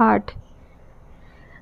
8।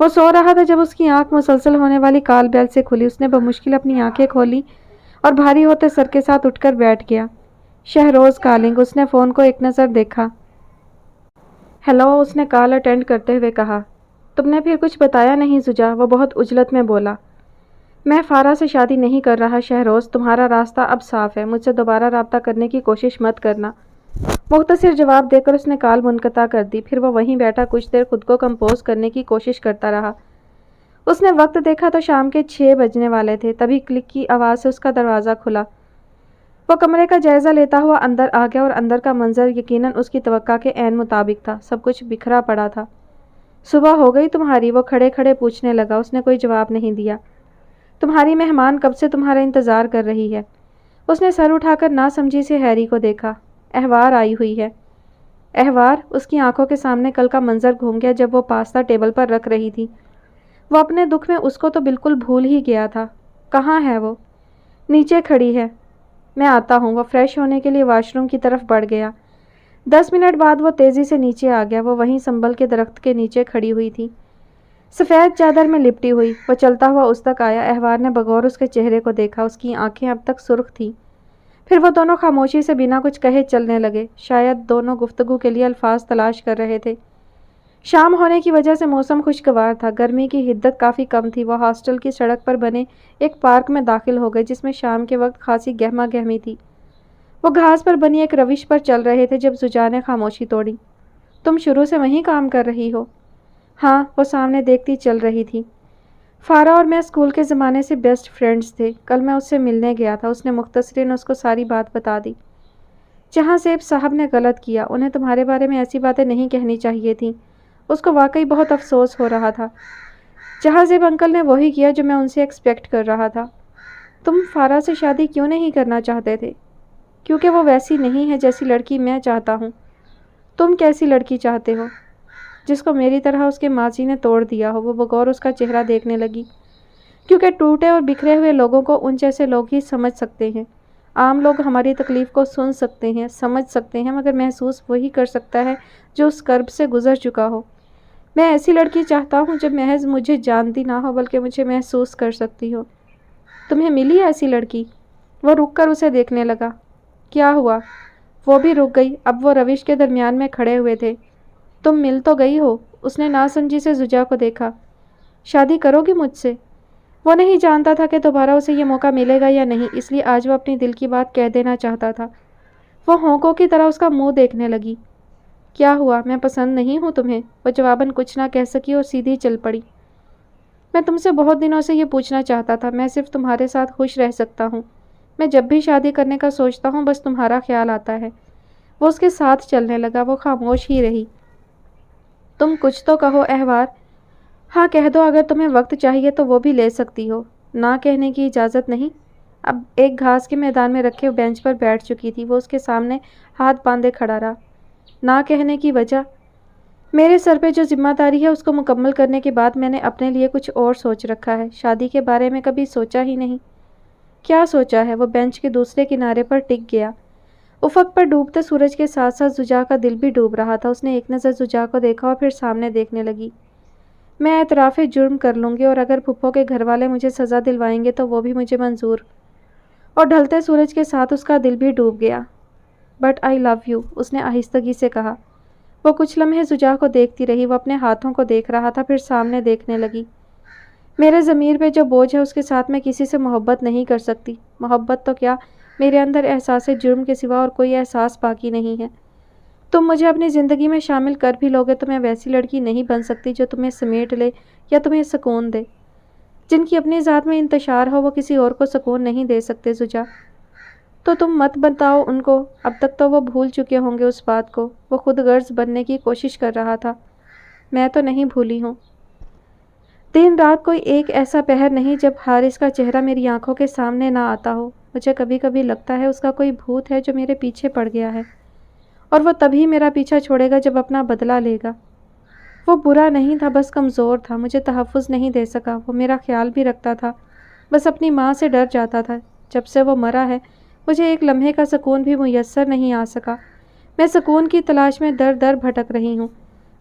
وہ سو رہا تھا جب اس کی آنکھ مسلسل ہونے والی کال بیل سے کھلی۔ اس نے بمشکل اپنی آنکھیں کھولی اور بھاری ہوتے سر کے ساتھ اٹھ کر بیٹھ گیا۔ شہروز کالنگ۔ اس نے فون کو ایک نظر دیکھا۔ ہیلو، اس نے کال اٹینڈ کرتے ہوئے کہا۔ تم نے پھر کچھ بتایا نہیں زجا؟ وہ بہت عجلت میں بولا۔ میں فارا سے شادی نہیں کر رہا شہروز، تمہارا راستہ اب صاف ہے، مجھ سے دوبارہ رابطہ کرنے کی کوشش مت کرنا۔ مختصر جواب دے کر اس نے کال منقطع کر دی۔ پھر وہ وہیں بیٹھا کچھ دیر خود کو کمپوز کرنے کی کوشش کرتا رہا۔ اس نے وقت دیکھا تو شام کے 6 بجنے والے تھے۔ تبھی کلک کی آواز سے اس کا دروازہ کھلا۔ وہ کمرے کا جائزہ لیتا ہوا اندر آ گیا اور اندر کا منظر یقیناً اس کی توقع کے عین مطابق تھا۔ سب کچھ بکھرا پڑا تھا۔ صبح ہو گئی تمہاری؟ وہ کھڑے کھڑے پوچھنے لگا۔ اس نے کوئی جواب نہیں دیا۔ تمہاری مہمان کب سے تمہارا انتظار کر رہی ہے؟ اس نے سر اٹھا کر ناسمجھی سے ہیری کو دیکھا۔ احوار آئی ہوئی ہے۔ احوار؟ اس کی آنکھوں کے سامنے کل کا منظر گھوم گیا جب وہ پاستا ٹیبل پر رکھ رہی تھی۔ وہ اپنے دکھ میں اس کو تو بالکل بھول ہی گیا تھا۔ کہاں ہے وہ؟ نیچے کھڑی ہے۔ میں آتا ہوں۔ وہ فریش ہونے کے لیے واش روم کی طرف بڑھ گیا۔ 10 منٹ بعد وہ تیزی سے نیچے آ گیا۔ وہ وہیں سنبل کے درخت کے نیچے کھڑی ہوئی تھی، سفید چادر میں لپٹی ہوئی۔ وہ چلتا ہوا اس تک آیا۔ احوار نے بغور اس کے چہرے کو دیکھا۔ اس کی آنکھیں اب تک سرخ تھیں۔ پھر وہ دونوں خاموشی سے بنا کچھ کہے چلنے لگے۔ شاید دونوں گفتگو کے لیے الفاظ تلاش کر رہے تھے۔ شام ہونے کی وجہ سے موسم خوشگوار تھا۔ گرمی کی حدت کافی کم تھی۔ وہ ہاسٹل کی سڑک پر بنے ایک پارک میں داخل ہو گئے جس میں شام کے وقت خاصی گہما گہمی تھی۔ وہ گھاس پر بنی ایک روش پر چل رہے تھے جب زجا نے خاموشی توڑی۔ تم شروع سے وہیں کام کر رہی ہو؟ ہاں، وہ سامنے دیکھتی چل رہی تھی۔ فارا اور میں اسکول کے زمانے سے بیسٹ فرینڈز تھے۔ کل میں اس سے ملنے گیا تھا۔ اس نے مختصراً اس کو ساری بات بتا دی۔ جہاں زیب صاحب نے غلط کیا، انہیں تمہارے بارے میں ایسی باتیں نہیں کہنی چاہیے تھیں۔ اس کو واقعی بہت افسوس ہو رہا تھا۔ جہاں زیب انکل نے وہی کیا جو میں ان سے ایکسپیکٹ کر رہا تھا۔ تم فارا سے شادی کیوں نہیں کرنا چاہتے تھے؟ کیونکہ وہ ویسی نہیں ہے جیسی لڑکی میں چاہتا ہوں۔ تم کیسی لڑکی چاہتے ہو؟ جس کو میری طرح اس کے ماضی نے توڑ دیا ہو۔ وہ بغور اس کا چہرہ دیکھنے لگی۔ کیونکہ ٹوٹے اور بکھرے ہوئے لوگوں کو ان جیسے لوگ ہی سمجھ سکتے ہیں۔ عام لوگ ہماری تکلیف کو سن سکتے ہیں، سمجھ سکتے ہیں، مگر محسوس وہی کر سکتا ہے جو اس کرب سے گزر چکا ہو۔ میں ایسی لڑکی چاہتا ہوں جو محض مجھے جانتی نہ ہو بلکہ مجھے محسوس کر سکتی ہو۔ تمہیں ملی ایسی لڑکی؟ وہ رک کر اسے دیکھنے لگا۔ کیا ہوا؟ وہ بھی رک گئی۔ اب وہ روش کے درمیان میں کھڑے ہوئے تھے۔ تم مل تو گئی ہو؟ اس نے ناسمجھی سے زجا کو دیکھا۔ شادی کرو گی مجھ سے؟ وہ نہیں جانتا تھا کہ دوبارہ اسے یہ موقع ملے گا یا نہیں، اس لیے آج وہ اپنی دل کی بات کہہ دینا چاہتا تھا۔ وہ ہونکوں کی طرح اس کا منہ دیکھنے لگی۔ کیا ہوا؟ میں پسند نہیں ہوں تمہیں؟ وہ جواباً کچھ نہ کہہ سکی اور سیدھی چل پڑی۔ میں تم سے بہت دنوں سے یہ پوچھنا چاہتا تھا۔ میں صرف تمہارے ساتھ خوش رہ سکتا ہوں۔ میں جب بھی شادی کرنے کا سوچتا ہوں بس تمہارا خیال آتا ہے۔ وہ اس کے ساتھ چلنے لگا۔ وہ خاموش ہی رہی۔ تم کچھ تو کہو احوار۔ ہاں کہہ دو، اگر تمہیں وقت چاہیے تو وہ بھی لے سکتی ہو۔ نہ کہنے کی اجازت نہیں؟ اب ایک گھاس کے میدان میں رکھے بینچ پر بیٹھ چکی تھی۔ وہ اس کے سامنے ہاتھ باندھے کھڑا رہا۔ نہ کہنے کی وجہ؟ میرے سر پہ جو ذمہ داری ہے اس کو مکمل کرنے کے بعد میں نے اپنے لیے کچھ اور سوچ رکھا ہے۔ شادی کے بارے میں کبھی سوچا ہی نہیں۔ کیا سوچا ہے؟ وہ بینچ کے دوسرے کنارے پر ٹک گیا۔ افق پر ڈوبتے سورج کے ساتھ ساتھ زجا کا دل بھی ڈوب رہا تھا۔ اس نے ایک نظر زجا کو دیکھا اور پھر سامنے دیکھنے لگی۔ میں اعتراف جرم کر لوں گی اور اگر پھپھو کے گھر والے مجھے سزا دلوائیں گے تو وہ بھی مجھے منظور۔ اور ڈھلتے سورج کے ساتھ اس کا دل بھی ڈوب گیا۔ بٹ آئی لو یو، اس نے آہستگی سے کہا۔ وہ کچھ لمحے زجا کو دیکھتی رہی۔ وہ اپنے ہاتھوں کو دیکھ رہا تھا، پھر سامنے دیکھنے لگی۔ میرے ضمیر پہ جو بوجھ ہے اس کے ساتھ میں کسی سے محبت نہیں کر سکتی۔ محبت تو کیا، میرے اندر احساس جرم کے سوا اور کوئی احساس باقی نہیں ہے۔ تم مجھے اپنی زندگی میں شامل کر بھی لوگے تو میں ویسی لڑکی نہیں بن سکتی جو تمہیں سمیٹ لے یا تمہیں سکون دے۔ جن کی اپنی ذات میں انتشار ہو وہ کسی اور کو سکون نہیں دے سکتے زجا۔ تو تم مت بتاؤ ان کو، اب تک تو وہ بھول چکے ہوں گے اس بات کو۔ وہ خود غرض بننے کی کوشش کر رہا تھا۔ میں تو نہیں بھولی ہوں۔ دن رات کوئی ایک ایسا پہر نہیں جب حارث کا چہرہ میری آنکھوں کے سامنے نہ آتا ہو۔ مجھے کبھی کبھی لگتا ہے اس کا کوئی بھوت ہے جو میرے پیچھے پڑ گیا ہے، اور وہ تبھی میرا پیچھا چھوڑے گا جب اپنا بدلہ لے گا۔ وہ برا نہیں تھا، بس کمزور تھا، مجھے تحفظ نہیں دے سکا۔ وہ میرا خیال بھی رکھتا تھا، بس اپنی ماں سے ڈر جاتا تھا۔ جب سے وہ مرا ہے مجھے ایک لمحے کا سکون بھی میسر نہیں آ سکا۔ میں سکون کی تلاش میں در در بھٹک رہی ہوں۔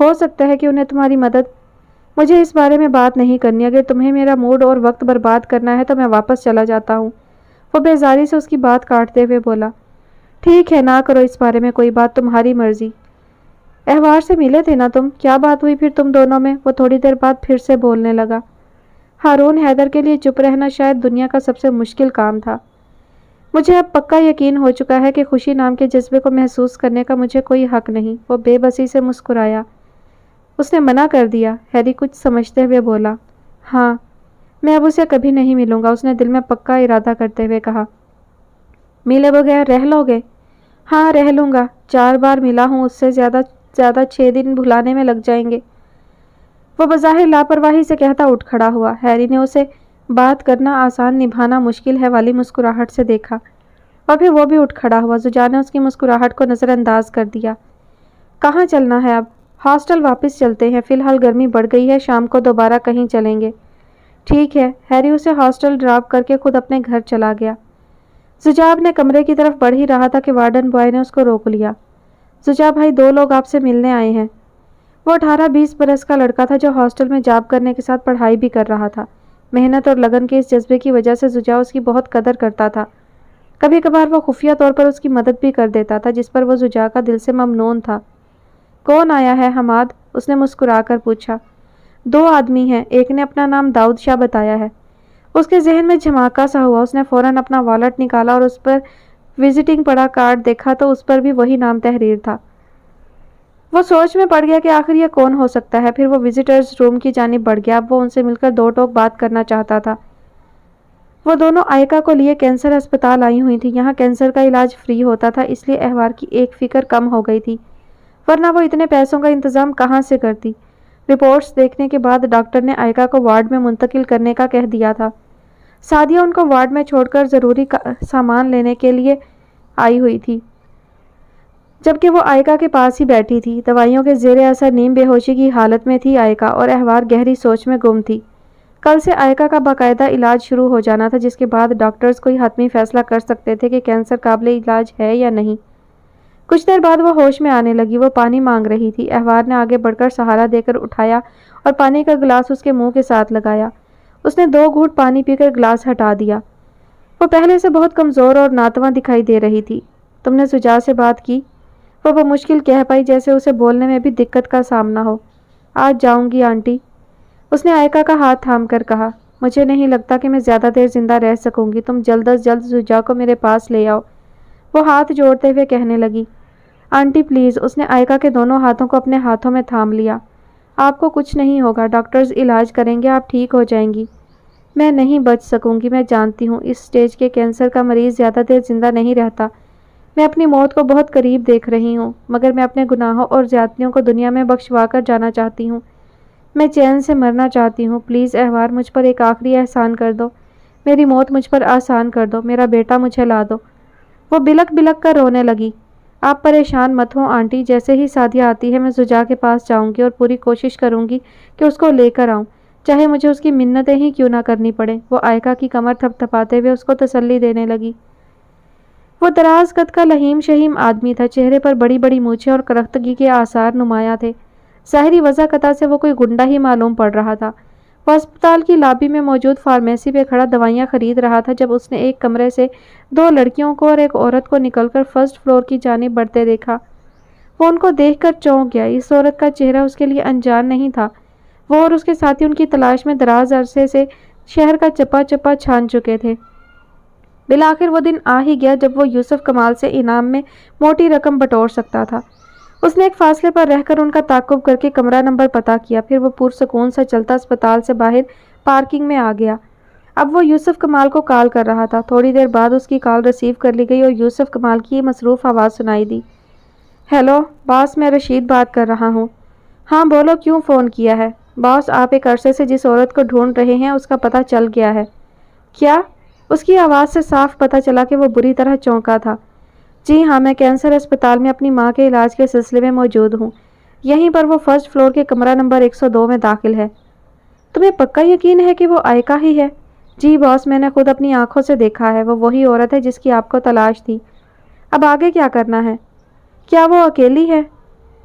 ہو سکتا ہے کہ انہیں تمہاری مدد۔ مجھے اس بارے میں بات نہیں کرنی، اگر تمہیں میرا موڈ اور وقت برباد کرنا ہے تو میں واپس چلا جاتا ہوں۔ وہ بیزاری سے اس کی بات کاٹتے ہوئے بولا۔ ٹھیک ہے، نہ کرو اس بارے میں کوئی بات، تمہاری مرضی۔ احوار سے ملے تھے نا تم؟ کیا بات ہوئی پھر تم دونوں میں؟ وہ تھوڑی دیر بعد پھر سے بولنے لگا۔ ہارون حیدر کے لیے چپ رہنا شاید دنیا کا سب سے مشکل کام تھا۔ مجھے اب پکا یقین ہو چکا ہے کہ خوشی نام کے جذبے کو محسوس کرنے کا مجھے کوئی حق نہیں۔ وہ بے بسی سے مسکرایا۔ اس نے منع کر دیا؟ ہیری کچھ سمجھتے ہوئے بولا۔ ہاں، میں اب اسے کبھی نہیں ملوں گا، اس نے دل میں پکا ارادہ کرتے ہوئے کہا۔ ملے بغیر رہ لو گے؟ ہاں، رہ لوں گا، 4 بار ملا ہوں، اس سے زیادہ 6 دن بھلانے میں لگ جائیں گے۔ وہ بظاہر لاپرواہی سے کہتا اٹھ کھڑا ہوا۔ ہیری نے اسے بات کرنا آسان نبھانا مشکل ہے والی مسکراہٹ سے دیکھا اور پھر وہ بھی اٹھ کھڑا ہوا۔ زجا نے اس کی مسکراہٹ کو نظر انداز کر دیا۔ کہاں چلنا ہے اب؟ ہاسٹل واپس چلتے ہیں، فی الحال گرمی بڑھ گئی ہے، شام کو دوبارہ کہیں چلیں گے۔ ٹھیک ہے۔ ہیری اسے ہاسٹل ڈراپ کر کے خود اپنے گھر چلا گیا۔ زجا اپنے کمرے کی طرف بڑھ ہی رہا تھا کہ وارڈن بوائے نے اس کو روک لیا۔ زجا بھائی، 2 لوگ آپ سے ملنے آئے ہیں۔ وہ 18-20 برس کا لڑکا تھا جو ہاسٹل میں جاب کرنے کے ساتھ پڑھائی بھی کر رہا تھا۔ محنت اور لگن کے اس جذبے کی وجہ سے زجا اس کی بہت قدر کرتا تھا۔ کبھی کبھار وہ خفیہ طور پر اس کی مدد بھی کر دیتا تھا، جس پر وہ زجا کا دل سے ممنون تھا۔ کون آیا ہے حماد؟ اس نے مسکرا کر پوچھا۔ 2 آدمی ہیں، ایک نے اپنا نام داؤد شاہ بتایا ہے۔ اس کے ذہن میں جھماکا سا ہوا۔ اس نے فوراً اپنا والٹ نکالا اور اس پر وزٹنگ پڑا کارڈ دیکھا تو اس پر بھی وہی نام تحریر تھا۔ وہ سوچ میں پڑ گیا کہ آخر یہ کون ہو سکتا ہے۔ پھر وہ وزٹرز روم کی جانب بڑھ گیا۔ اب وہ ان سے مل کر 2 ٹوک بات کرنا چاہتا تھا۔ وہ دونوں آئکا کو لیے کینسر ہسپتال آئی ہوئی تھی۔ یہاں کینسر کا علاج فری ہوتا تھا، اس لیے احوار کی ایک فکر کم ہو گئی تھی، ورنہ وہ اتنے پیسوں کا انتظام کہاں سے کرتی۔ رپورٹس دیکھنے کے بعد ڈاکٹر نے آئکا کو وارڈ میں منتقل کرنے کا کہہ دیا تھا۔ سعدیہ ان کو وارڈ میں چھوڑ کر ضروری سامان لینے کے لیے آئی ہوئی تھی، جبکہ وہ آئکا کے پاس ہی بیٹھی تھی۔ دوائیوں کے زیر اثر نیم بے ہوشی کی حالت میں تھی آئکا، اور احوار گہری سوچ میں گم تھی۔ کل سے آئکا کا باقاعدہ علاج شروع ہو جانا تھا، جس کے بعد ڈاکٹرز کوئی حتمی فیصلہ کر سکتے تھے کہ کینسر قابل علاج ہے یا نہیں۔ کچھ دیر بعد وہ ہوش میں آنے لگی۔ وہ پانی مانگ رہی تھی۔ احوار نے آگے بڑھ کر سہارا دے کر اٹھایا اور پانی کا گلاس اس کے منہ کے ساتھ لگایا۔ اس نے 2 گھونٹ پانی پی کر گلاس ہٹا دیا۔ وہ پہلے سے بہت کمزور اور ناتواں دکھائی دے رہی تھی۔ تم نے زجا سے بات کی؟ وہ بمشکل کہہ پائی، جیسے اسے بولنے میں بھی دقت کا سامنا ہو۔ آج جاؤں گی آنٹی، اس نے آئکا کا ہاتھ تھام کر کہا۔ مجھے نہیں لگتا کہ میں زیادہ دیر زندہ رہ سکوں گی، تم جلد از جلد زجا کو میرے پاس لے آؤ، وہ ہاتھ جوڑتے ہوئے کہنے لگی۔ آنٹی پلیز، اس نے آئکا کے دونوں ہاتھوں کو اپنے ہاتھوں میں تھام لیا۔ آپ کو کچھ نہیں ہوگا، ڈاکٹرز علاج کریں گے، آپ ٹھیک ہو جائیں گی۔ میں نہیں بچ سکوں گی، میں جانتی ہوں اس سٹیج کے کینسر کا مریض زیادہ دیر زندہ نہیں رہتا۔ میں اپنی موت کو بہت قریب دیکھ رہی ہوں، مگر میں اپنے گناہوں اور زیادتیوں کو دنیا میں بخشوا کر جانا چاہتی ہوں۔ میں چین سے مرنا چاہتی ہوں۔ پلیز احوار، مجھ پر ایک آخری احسان کر دو، میری موت مجھ پر آسان کر دو، میرا بیٹا مجھے لا دو۔ وہ بلک بلک کر رونے لگی۔ آپ پریشان مت ہوں آنٹی، جیسے ہی سعدیہ آتی ہے میں زجا کے پاس جاؤں گی اور پوری کوشش کروں گی کہ اس کو لے کر آؤں، چاہے مجھے اس کی منتیں ہی کیوں نہ کرنی پڑے۔ وہ آئکا کی کمر تھپ تھپاتے ہوئے اس کو تسلی دینے لگی۔ وہ دراز قد کا لہیم شہیم آدمی تھا، چہرے پر بڑی بڑی مونچھیں اور کرختگی کے آثار نمایاں تھے۔ ظاہری وضاحت سے وہ کوئی گنڈا ہی معلوم پڑ رہا تھا۔ وہ اسپتال کی لابی میں موجود فارمیسی پہ کھڑا دوائیاں خرید رہا تھا جب اس نے ایک کمرے سے 2 لڑکیوں کو اور ایک عورت کو نکل کر فرسٹ فلور کی جانب بڑھتے دیکھا۔ وہ ان کو دیکھ کر چونک گیا۔ اس عورت کا چہرہ اس کے لیے انجان نہیں تھا۔ وہ اور اس کے ساتھی ان کی تلاش میں دراز عرصے سے شہر کا چپا چپا چھان چکے تھے۔ بالآخر وہ دن آ ہی گیا جب وہ یوسف کمال سے انعام میں موٹی رقم بٹور سکتا تھا۔ اس نے ایک فاصلے پر رہ کر ان کا تعاقب کر کے کمرہ نمبر پتہ کیا، پھر وہ پرسکون سا چلتا اسپتال سے باہر پارکنگ میں آ گیا۔ اب وہ یوسف کمال کو کال کر رہا تھا۔ تھوڑی دیر بعد اس کی کال ریسیو کر لی گئی اور یوسف کمال کی مصروف آواز سنائی دی۔ ہیلو باس، میں رشید بات کر رہا ہوں۔ ہاں بولو، کیوں فون کیا ہے؟ باس، آپ ایک عرصے سے جس عورت کو ڈھونڈ رہے ہیں اس کا پتہ چل گیا ہے۔ کیا؟ اس کی آواز سے صاف پتہ چلا کہ وہ بری طرح چونکا تھا۔ جی ہاں، میں کینسر اسپتال میں اپنی ماں کے علاج کے سلسلے میں موجود ہوں۔ یہیں پر وہ فرسٹ فلور کے کمرہ نمبر 102 میں داخل ہے۔ تمہیں پکا یقین ہے کہ وہ آئکا ہی ہے؟ جی باس، میں نے خود اپنی آنکھوں سے دیکھا ہے، وہ وہی عورت ہے جس کی آپ کو تلاش تھی۔ اب آگے کیا کرنا ہے؟ کیا وہ اکیلی ہے؟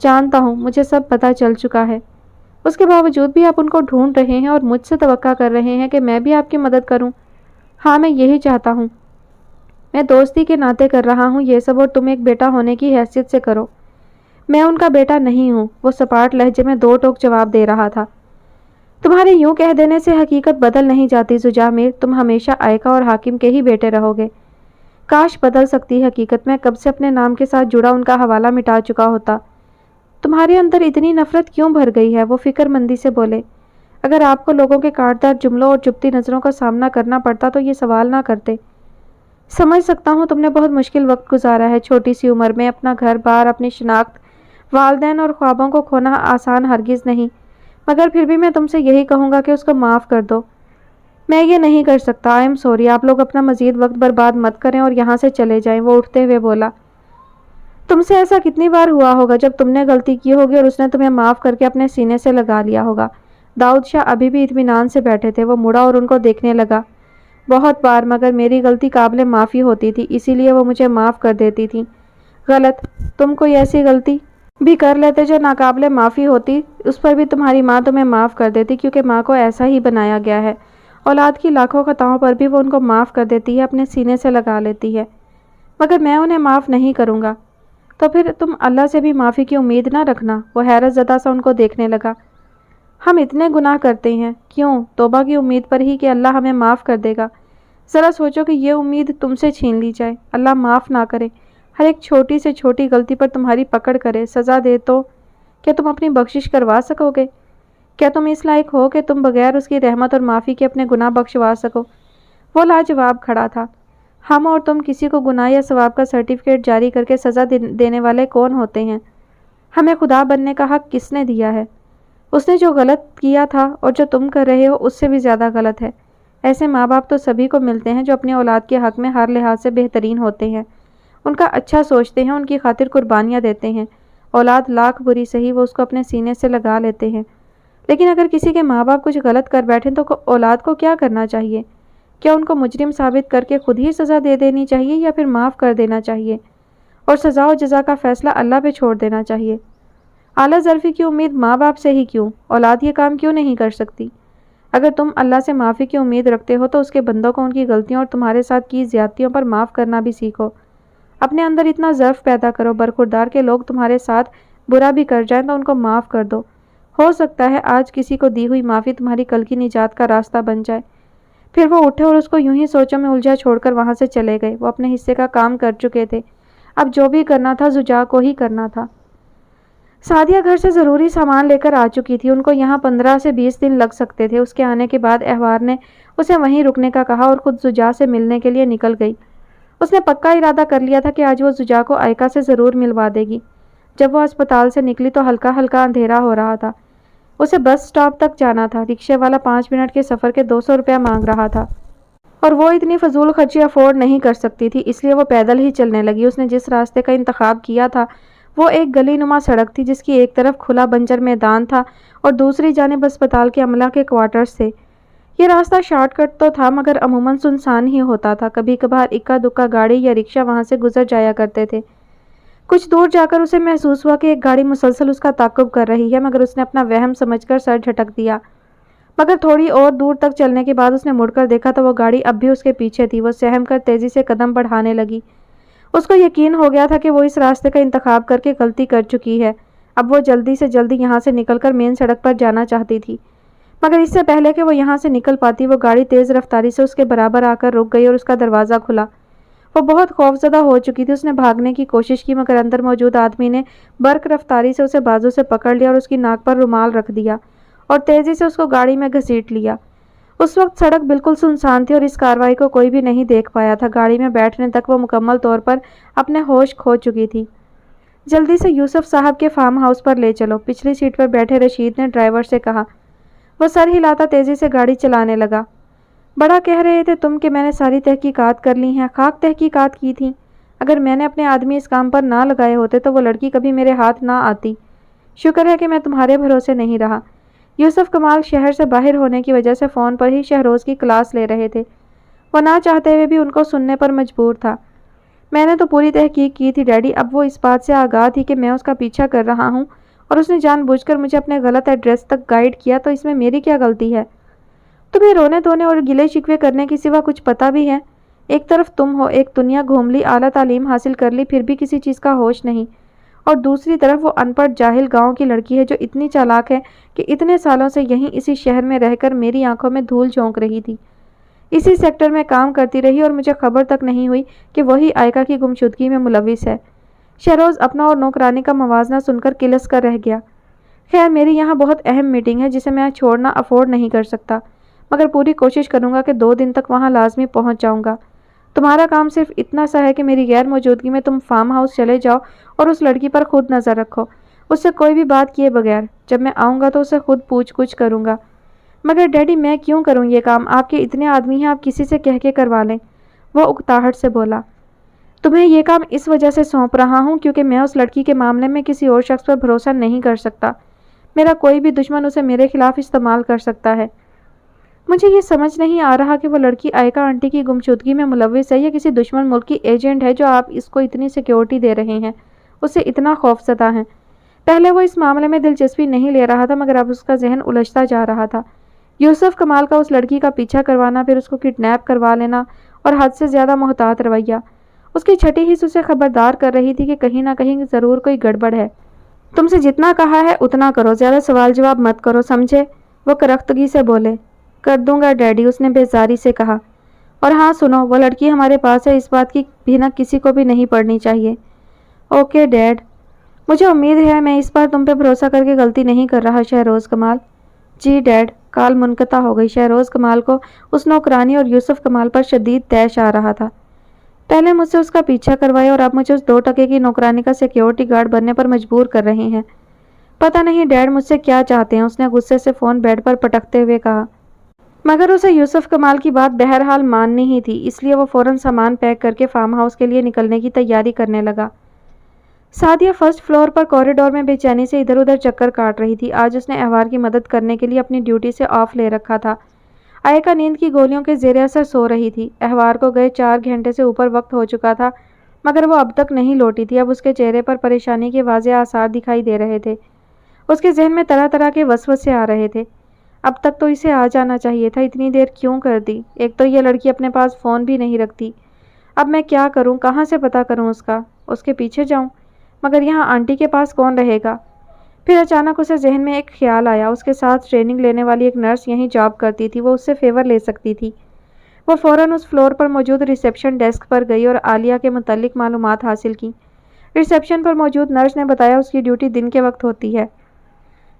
جانتا ہوں، مجھے سب پتہ چل چکا ہے۔ اس کے باوجود بھی آپ ان کو ڈھونڈ رہے ہیں اور مجھ سے توقع کر رہے ہیں کہ میں بھی آپ کی مدد کروں۔ ہاں، میں یہی چاہتا ہوں۔ میں دوستی کے ناطے کر رہا ہوں یہ سب، اور تم ایک بیٹا ہونے کی حیثیت سے کرو۔ میں ان کا بیٹا نہیں ہوں، وہ سپاٹ لہجے میں دو ٹوک جواب دے رہا تھا۔ تمہارے یوں کہہ دینے سے حقیقت بدل نہیں جاتی زجا میر، تم ہمیشہ آئکا اور حاکم کے ہی بیٹے رہو گے۔ کاش بدل سکتی حقیقت، میں کب سے اپنے نام کے ساتھ جڑا ان کا حوالہ مٹا چکا ہوتا۔ تمہارے اندر اتنی نفرت کیوں بھر گئی ہے؟ وہ فکر مندی سے بولے۔ اگر آپ کو لوگوں کے کاٹدار جملوں اور چپتی نظروں کا سامنا کرنا پڑتا تو یہ سوال نہ کرتے۔ سمجھ سکتا ہوں تم نے بہت مشکل وقت گزارا ہے، چھوٹی سی عمر میں اپنا گھر بار، اپنی شناخت، والدین اور خوابوں کو کھونا آسان ہرگز نہیں، مگر پھر بھی میں تم سے یہی کہوں گا کہ اس کو معاف کر دو۔ میں یہ نہیں کر سکتا، آئی ایم سوری۔ آپ لوگ اپنا مزید وقت برباد مت کریں اور یہاں سے چلے جائیں، وہ اٹھتے ہوئے بولا۔ تم سے ایسا کتنی بار ہوا ہوگا جب تم نے غلطی کی ہوگی اور اس نے تمہیں معاف کر کے اپنے سینے سے لگا لیا ہوگا۔ داؤد شاہ ابھی بھی اطمینان سے بیٹھے تھے، وہ مڑا اور ان کو دیکھنے لگا۔ بہت بار، مگر میری غلطی قابل معافی ہوتی تھی، اسی لیے وہ مجھے معاف کر دیتی تھی۔ غلط؟ تم کوئی ایسی غلطی بھی کر لیتے جو ناقابل معافی ہوتی، اس پر بھی تمہاری ماں تمہیں معاف کر دیتی، کیونکہ ماں کو ایسا ہی بنایا گیا ہے۔ اولاد کی لاکھوں خطاؤں پر بھی وہ ان کو معاف کر دیتی ہے، اپنے سینے سے لگا لیتی ہے، مگر میں انہیں معاف نہیں کروں گا۔ تو پھر تم اللہ سے بھی معافی کی امید نہ رکھنا۔ وہ حیرت زدہ سا ان کو دیکھنے لگا۔ ہم اتنے گناہ کرتے ہیں، کیوں؟ توبہ کی امید پر ہی کہ اللہ ہمیں معاف کر دے گا۔ ذرا سوچو کہ یہ امید تم سے چھین لی جائے، اللہ معاف نہ کرے، ہر ایک چھوٹی سے چھوٹی غلطی پر تمہاری پکڑ کرے، سزا دے، تو کیا تم اپنی بخشش کروا سکو گے؟ کیا تم اس لائق ہو کہ تم بغیر اس کی رحمت اور معافی کے اپنے گناہ بخشوا سکو؟ وہ لاجواب کھڑا تھا۔ ہم اور تم کسی کو گناہ یا ثواب کا سرٹیفکیٹ جاری کر کے سزا دینے والے کون ہوتے ہیں؟ ہمیں خدا بننے کا حق کس نے دیا ہے؟ اس نے جو غلط کیا تھا اور جو تم کر رہے ہو اس سے بھی زیادہ غلط ہے۔ ایسے ماں باپ تو سبھی کو ملتے ہیں جو اپنی اولاد کے حق میں ہر لحاظ سے بہترین ہوتے ہیں، ان کا اچھا سوچتے ہیں، ان کی خاطر قربانیاں دیتے ہیں۔ اولاد لاکھ بری سہی، وہ اس کو اپنے سینے سے لگا لیتے ہیں۔ لیکن اگر کسی کے ماں باپ کچھ غلط کر بیٹھیں تو اولاد کو کیا کرنا چاہیے؟ کیا ان کو مجرم ثابت کر کے خود ہی سزا دے دینی چاہیے یا پھر معاف کر دینا چاہیے اور سزا و جزا کا فیصلہ اللہ پہ چھوڑ دینا چاہیے؟ اعلیٰ ظرفی کی امید ماں باپ سے ہی کیوں؟ اولاد یہ کام کیوں نہیں کر سکتی؟ اگر تم اللہ سے معافی کی امید رکھتے ہو تو اس کے بندوں کو ان کی غلطیوں اور تمہارے ساتھ کی زیادتیوں پر معاف کرنا بھی سیکھو۔ اپنے اندر اتنا ظرف پیدا کرو، برخوردار کے لوگ تمہارے ساتھ برا بھی کر جائیں تو ان کو معاف کر دو۔ ہو سکتا ہے آج کسی کو دی ہوئی معافی تمہاری کل کی نجات کا راستہ بن جائے۔ پھر وہ اٹھے اور اس کو یوں ہی سوچوں میں الجھا چھوڑ کر وہاں سے چلے گئے۔ وہ اپنے حصے کا کام کر چکے تھے، اب جو بھی کرنا تھا زجا کو ہی کرنا تھا۔ سعدیہ گھر سے ضروری سامان لے کر آ چکی تھی، ان کو یہاں 15 سے 20 دن لگ سکتے تھے۔ اس کے آنے کے بعد احوار نے اسے وہیں رکنے کا کہا اور خود زجا سے ملنے کے لیے نکل گئی۔ اس نے پکا ارادہ کر لیا تھا کہ آج وہ زجا کو آئکا سے ضرور ملوا دے گی۔ جب وہ اسپتال سے نکلی تو ہلکا ہلکا اندھیرا ہو رہا تھا۔ اسے بس سٹاپ تک جانا تھا، رکشے والا 5 منٹ کے سفر کے 200 روپے مانگ رہا تھا اور وہ اتنی فضول خرچی افورڈ نہیں کر سکتی تھی، اس لیے وہ پیدل ہی چلنے لگی۔ اس نے جس راستے کا انتخاب کیا تھا وہ ایک گلی نما سڑک تھی جس کی ایک طرف کھلا بنجر میدان تھا اور دوسری جانب اسپتال کے عملہ کے کوارٹرز تھے۔ یہ راستہ شارٹ کٹ تو تھا مگر عموماً سنسان ہی ہوتا تھا، کبھی کبھار اکا دکا گاڑی یا رکشہ وہاں سے گزر جایا کرتے تھے۔ کچھ دور جا کر اسے محسوس ہوا کہ ایک گاڑی مسلسل اس کا تعقب کر رہی ہے، مگر اس نے اپنا وہم سمجھ کر سر جھٹک دیا۔ مگر تھوڑی اور دور تک چلنے کے بعد اس نے مڑ کر دیکھا تو وہ گاڑی اب بھی اس کے پیچھے تھی۔ وہ سہم کر تیزی سے قدم بڑھانے لگی۔ اس کو یقین ہو گیا تھا کہ وہ اس راستے کا انتخاب کر کے غلطی کر چکی ہے۔ اب وہ جلدی سے جلدی یہاں سے نکل کر مین سڑک پر جانا چاہتی تھی، مگر اس سے پہلے کہ وہ یہاں سے نکل پاتی وہ گاڑی تیز رفتاری سے اس کے برابر آ کر رک گئی اور اس کا دروازہ کھلا۔ وہ بہت خوفزدہ ہو چکی تھی۔ اس نے بھاگنے کی کوشش کی مگر اندر موجود آدمی نے برق رفتاری سے اسے بازو سے پکڑ لیا اور اس کی ناک پر رومال رکھ دیا اور تیزی سے اس کو گاڑی میں گھسیٹ لیا۔ اس وقت سڑک بالکل سنسان تھی اور اس کارروائی کو کوئی بھی نہیں دیکھ پایا تھا۔ گاڑی میں بیٹھنے تک وہ مکمل طور پر اپنے ہوش کھو چکی تھی۔ جلدی سے یوسف صاحب کے فارم ہاؤس پر لے چلو، پچھلی سیٹ پر بیٹھے رشید نے ڈرائیور سے کہا۔ وہ سر ہلاتا تیزی سے گاڑی چلانے لگا۔ بڑا کہہ رہے تھے تم کہ میں نے ساری تحقیقات کر لی ہیں۔ خاک تحقیقات کی تھیں؟ اگر میں نے اپنے آدمی اس کام پر نہ لگائے ہوتے تو وہ لڑکی کبھی میرے ہاتھ نہ آتی۔ شکر ہے کہ میں تمہارے بھروسے نہیں رہا۔ یوسف کمال شہر سے باہر ہونے کی وجہ سے فون پر ہی شہروز کی کلاس لے رہے تھے۔ وہ نہ چاہتے ہوئے بھی ان کو سننے پر مجبور تھا۔ میں نے تو پوری تحقیق کی تھی ڈیڈی، اب وہ اس بات سے آگاہ تھی کہ میں اس کا پیچھا کر رہا ہوں اور اس نے جان بوجھ کر مجھے اپنے غلط ایڈریس تک گائیڈ کیا، تو اس میں میری کیا غلطی ہے؟ تمہیں رونے دھونے اور گلے شکوے کرنے کے سوا کچھ پتہ بھی ہے؟ ایک طرف تم ہو، ایک دنیا گھوم لی، اعلیٰ تعلیم حاصل کر لی، پھر بھی کسی چیز کا ہوش نہیں، اور دوسری طرف وہ ان پڑھ جاہل گاؤں کی لڑکی ہے جو اتنی چالاک ہے کہ اتنے سالوں سے یہیں اسی شہر میں رہ کر میری آنکھوں میں دھول جھونک رہی تھی، اسی سیکٹر میں کام کرتی رہی اور مجھے خبر تک نہیں ہوئی کہ وہی آئیکا کی گمشدگی میں ملوث ہے۔ شہروز اپنا اور نوکرانی کا موازنہ سن کر کلس کر رہ گیا۔ خیر، میری یہاں بہت اہم میٹنگ ہے جسے میں چھوڑنا افورڈ نہیں کر سکتا، مگر پوری کوشش کروں گا کہ 2 دن تک وہاں لازمی پہنچ جاؤں گا۔ تمہارا کام صرف اتنا سا ہے کہ میری غیر موجودگی میں تم فارم ہاؤس چلے جاؤ اور اس لڑکی پر خود نظر رکھو، اس سے کوئی بھی بات کیے بغیر۔ جب میں آؤں گا تو اسے خود پوچھ گچھ کروں گا۔ مگر ڈیڈی، میں کیوں کروں یہ کام؟ آپ کے اتنے آدمی ہیں، آپ کسی سے کہہ کے کروا لیں، وہ اکتاہٹ سے بولا۔ تمہیں یہ کام اس وجہ سے سونپ رہا ہوں کیونکہ میں اس لڑکی کے معاملے میں کسی اور شخص پر بھروسہ نہیں کر سکتا۔ میرا کوئی بھی دشمن اسے میرے خلاف استعمال کر سکتا ہے۔ مجھے یہ سمجھ نہیں آ رہا کہ وہ لڑکی آئیکا آنٹی کی گمشدگی میں ملوث ہے یا کسی دشمن ملک کی ایجنٹ ہے جو آپ اس کو اتنی سیکیورٹی دے رہے ہیں، اس سے اتنا خوف زدہ ہیں۔ پہلے وہ اس معاملے میں دلچسپی نہیں لے رہا تھا، مگر اب اس کا ذہن الجھتا جا رہا تھا۔ یوسف کمال کا اس لڑکی کا پیچھا کروانا، پھر اس کو کڈنیپ کروا لینا اور حد سے زیادہ محتاط رویہ، اس کی چھٹی حس اسے خبردار کر رہی تھی کہ کہیں نہ کہیں ضرور کوئی گڑبڑ ہے۔ تم سے جتنا کہا ہے اتنا کرو، زیادہ سوال جواب مت کرو، سمجھے؟ وہ کرختگی سے بولے۔ کر دوں گا ڈیڈی، اس نے بیزاری سے کہا۔ اور ہاں سنو، وہ لڑکی ہمارے پاس ہے، اس بات کی بھی نہ کسی کو بھی نہیں پڑنی چاہیے۔ اوکے ڈیڈ، مجھے امید ہے میں اس بار تم پہ بھروسہ کر کے غلطی نہیں کر رہا شہروز کمال۔ جی ڈیڈ۔ کال منقطع ہو گئی۔ شہروز کمال کو اس نوکرانی اور یوسف کمال پر شدید طیش آ رہا تھا۔ پہلے مجھ سے اس کا پیچھا کروایا اور اب مجھے اس 2 ٹکے کی نوکرانی کا سیکیورٹی گارڈ بننے پر مجبور کر رہے ہیں۔ پتہ نہیں ڈیڈ مجھ سے کیا چاہتے ہیں، اس نے غصے سے فون بیڈ پر پٹکتے ہوئے کہا۔ مگر اسے یوسف کمال کی بات بہرحال ماننی ہی تھی، اس لیے وہ فوراً سامان پیک کر کے فارم ہاؤس کے لیے نکلنے کی تیاری کرنے لگا۔ سعدیہ فرسٹ فلور پر کوریڈور میں بے چینی سے ادھر ادھر چکر کاٹ رہی تھی۔ آج اس نے احوار کی مدد کرنے کے لیے اپنی ڈیوٹی سے آف لے رکھا تھا۔ آئیکا نیند کی گولیوں کے زیر اثر سو رہی تھی۔ احوار کو گئے 4 گھنٹے سے اوپر وقت ہو چکا تھا، مگر وہ اب تک نہیں لوٹی تھی۔ اب اس کے چہرے پر پریشانی کے واضح آثار دکھائی دے رہے تھے۔ اس کے ذہن میں طرح طرح کے وسوسے آ رہے تھے۔ اب تک تو اسے آ جانا چاہیے تھا، اتنی دیر کیوں کر دی؟ ایک تو یہ لڑکی اپنے پاس فون بھی نہیں رکھتی۔ اب میں کیا کروں؟ کہاں سے پتہ کروں اس کے پیچھے جاؤں؟ مگر یہاں آنٹی کے پاس کون رہے گا؟ پھر اچانک اسے ذہن میں ایک خیال آیا، اس کے ساتھ ٹریننگ لینے والی ایک نرس یہیں جاب کرتی تھی، وہ اس سے فیور لے سکتی تھی۔ وہ فوراً اس فلور پر موجود ریسیپشن ڈیسک پر گئی اور عالیہ کے متعلق معلومات حاصل کی۔ ریسیپشن پر موجود نرس نے بتایا اس کی ڈیوٹی دن کے وقت ہوتی ہے۔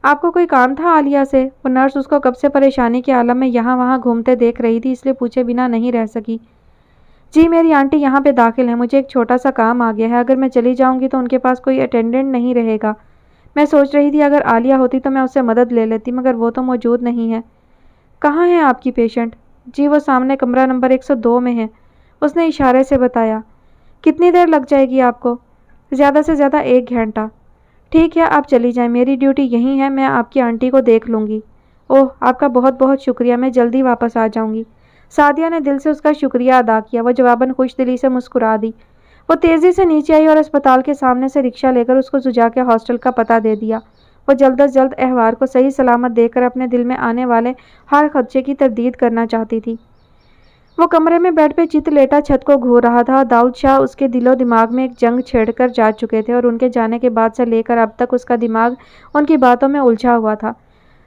آپ کو کوئی کام تھا عالیہ سے؟ وہ نرس اس کو کب سے پریشانی کے عالم میں یہاں وہاں گھومتے دیکھ رہی تھی، اس لیے پوچھے بنا نہیں رہ سکی۔ جی میری آنٹی یہاں پہ داخل ہیں، مجھے ایک چھوٹا سا کام آ گیا ہے، اگر میں چلی جاؤں گی تو ان کے پاس کوئی اٹینڈنٹ نہیں رہے گا۔ میں سوچ رہی تھی اگر عالیہ ہوتی تو میں اس سے مدد لے لیتی، مگر وہ تو موجود نہیں ہے۔ کہاں ہے آپ کی پیشنٹ؟ جی وہ سامنے کمرہ نمبر 102 میں ہے، اس نے اشارے سے بتایا۔ کتنی دیر لگ جائے گی آپ کو؟ زیادہ سے زیادہ 1 گھنٹہ۔ ٹھیک ہے آپ چلی جائیں، میری ڈیوٹی یہی ہے، میں آپ کی آنٹی کو دیکھ لوں گی۔ اوہ آپ کا بہت بہت شکریہ، میں جلدی واپس آ جاؤں گی۔ سعدیہ نے دل سے اس کا شکریہ ادا کیا۔ وہ جواباً خوش دلی سے مسکرا دی۔ وہ تیزی سے نیچے آئی اور اسپتال کے سامنے سے رکشہ لے کر اس کو زجا کے ہاسٹل کا پتہ دے دیا۔ وہ جلد از جلد احوار کو صحیح سلامت دیکھ کر اپنے دل میں آنے والے ہر خدشے کی تردید کرنا چاہتی تھی۔ وہ کمرے میں بیڈ پہ چت لیٹا چھت کو گھور رہا تھا۔ داؤد شاہ اس کے دل و دماغ میں ایک جنگ چھیڑ کر جا چکے تھے اور ان کے جانے کے بعد سے لے کر اب تک اس کا دماغ ان کی باتوں میں الجھا ہوا تھا۔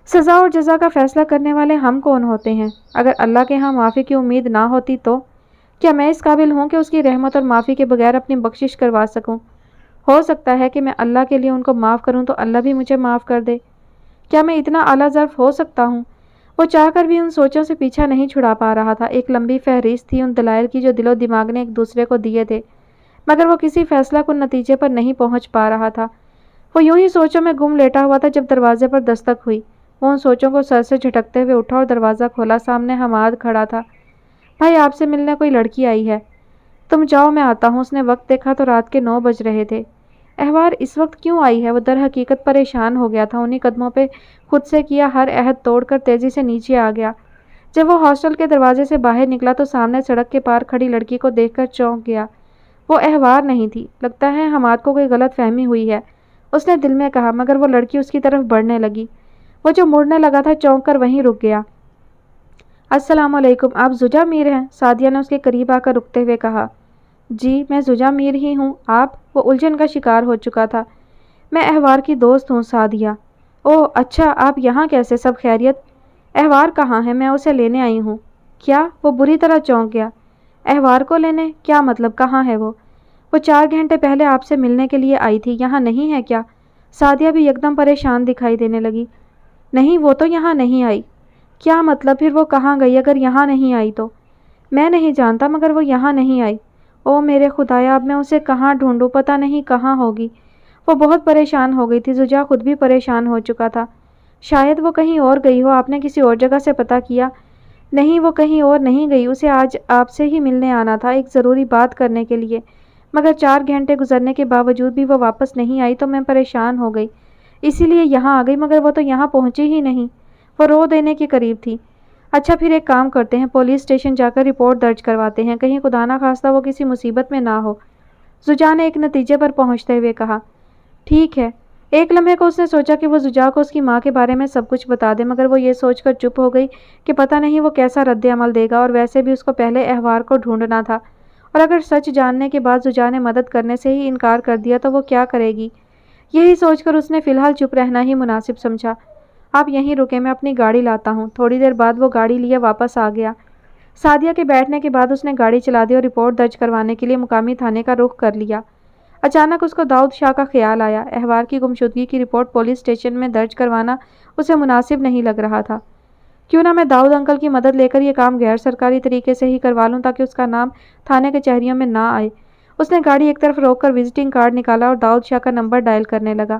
سزا اور جزا کا فیصلہ کرنے والے ہم کون ہوتے ہیں؟ اگر اللہ کے ہاں معافی کی امید نہ ہوتی تو کیا میں اس قابل ہوں کہ اس کی رحمت اور معافی کے بغیر اپنی بخشش کروا سکوں؟ ہو سکتا ہے کہ میں اللہ کے لیے ان کو معاف کروں تو اللہ بھی مجھے معاف کر دے۔ کیا میں اتنا اعلیٰ ظرف ہو سکتا ہوں؟ وہ چاہ کر بھی ان سوچوں سے پیچھا نہیں چھڑا پا رہا تھا۔ ایک لمبی فہرست تھی ان دلائل کی جو دل و دماغ نے ایک دوسرے کو دیے تھے، مگر وہ کسی فیصلہ کن نتیجے پر نہیں پہنچ پا رہا تھا۔ وہ یوں ہی سوچوں میں گم لیٹا ہوا تھا جب دروازے پر دستک ہوئی۔ وہ ان سوچوں کو سر سے جھٹکتے ہوئے اٹھا اور دروازہ کھولا۔ سامنے حماد کھڑا تھا۔ بھائی آپ سے ملنے کوئی لڑکی آئی ہے۔ تم جاؤ میں آتا ہوں۔ اس نے وقت دیکھا تو رات کے 9 بج رہے تھے۔ احوار اس وقت کیوں آئی ہے؟ وہ در حقیقت پریشان ہو گیا تھا۔ انہی قدموں پہ خود سے کیا ہر عہد توڑ کر تیزی سے نیچے آ گیا۔ جب وہ ہاسٹل کے دروازے سے باہر نکلا تو سامنے سڑک کے پار کھڑی لڑکی کو دیکھ کر چونک گیا۔ وہ احوار نہیں تھی۔ لگتا ہے حماد کو کوئی غلط فہمی ہوئی ہے، اس نے دل میں کہا، مگر وہ لڑکی اس کی طرف بڑھنے لگی۔ وہ جو مڑنے لگا تھا چونک کر وہیں رک گیا۔ السلام علیکم، آپ زوجہ میر ہیں؟ سعدیہ نے اس کے قریب آ کر رکتے ہوئے کہا۔ جی میں زوجہ میر ہی ہوں، آپ؟ وہ الجھن کا شکار ہو چکا تھا۔ میں احوار کی دوست ہوں سعدیہ۔ اوہ اچھا، آپ یہاں کیسے؟ سب خیریت؟ احوار کہاں ہے؟ میں اسے لینے آئی ہوں۔ کیا؟ وہ بری طرح چونک گیا۔ احوار کو لینے؟ کیا مطلب؟ کہاں ہے وہ 4 گھنٹے پہلے آپ سے ملنے کے لیے آئی تھی، یہاں نہیں ہے کیا؟ سعدیہ بھی یکدم پریشان دکھائی دینے لگی۔ نہیں، وہ تو یہاں نہیں آئی۔ کیا مطلب؟ پھر وہ کہاں گئی اگر یہاں نہیں آئی تو؟ میں نہیں جانتا، مگر وہ یہاں نہیں آئی۔ او میرے خدایا، اب میں اسے کہاں ڈھونڈوں؟ پتہ نہیں کہاں ہوگی۔ وہ بہت پریشان ہو گئی تھی۔ زوجہ خود بھی پریشان ہو چکا تھا۔ شاید وہ کہیں اور گئی ہو، آپ نے کسی اور جگہ سے پتہ کیا؟ نہیں، وہ کہیں اور نہیں گئی، اسے آج آپ سے ہی ملنے آنا تھا ایک ضروری بات کرنے کے لیے، مگر 4 گھنٹے گزرنے کے باوجود بھی وہ واپس نہیں آئی تو میں پریشان ہو گئی، اسی لیے یہاں آ گئی، مگر وہ تو یہاں پہنچی ہی نہیں۔ وہ رو دینے کے قریب تھی۔ اچھا پھر ایک کام کرتے ہیں، پولیس اسٹیشن جا کر رپورٹ درج کرواتے ہیں، کہیں خدا نہ خواستہ وہ کسی مصیبت میں نہ ہو۔ زوجہ نے ایک نتیجے پر پہنچتے ہوئے کہا۔ ٹھیک ہے۔ ایک لمحے کو اس نے سوچا کہ وہ زوجہ کو اس کی ماں کے بارے میں سب کچھ بتا دے، مگر وہ یہ سوچ کر چپ ہو گئی کہ پتہ نہیں وہ کیسا رد عمل دے گا، اور ویسے بھی اس کو پہلے احوار کو ڈھونڈنا تھا، اور اگر سچ جاننے کے بعد زوجہ نے مدد کرنے سے ہی انکار کر دیا تو وہ کیا کرے گی؟ یہی سوچ کر اس نے فی الحال چپ رہنا ہی مناسب سمجھا۔ آپ یہیں رکیں، میں اپنی گاڑی لاتا ہوں۔ تھوڑی دیر بعد وہ گاڑی لیے واپس آ گیا۔ سعدیہ کے بیٹھنے کے بعد اس نے گاڑی چلا دی اور رپورٹ درج کروانے کے لیے مقامی تھانے کا رخ کر لیا۔ اچانک اس کو داؤد شاہ کا خیال آیا۔ احوار کی گمشدگی کی رپورٹ پولیس اسٹیشن میں درج کروانا اسے مناسب نہیں لگ رہا تھا۔ کیوں نہ میں داؤد انکل کی مدد لے کر یہ کام غیر سرکاری طریقے سے ہی کروا لوں تاکہ اس کا نام تھانے کچہریوں میں نہ آئے۔ اس نے گاڑی ایک طرف روک کر وزٹنگ کارڈ نکالا اور داؤد شاہ کا نمبر ڈائل کرنے لگا۔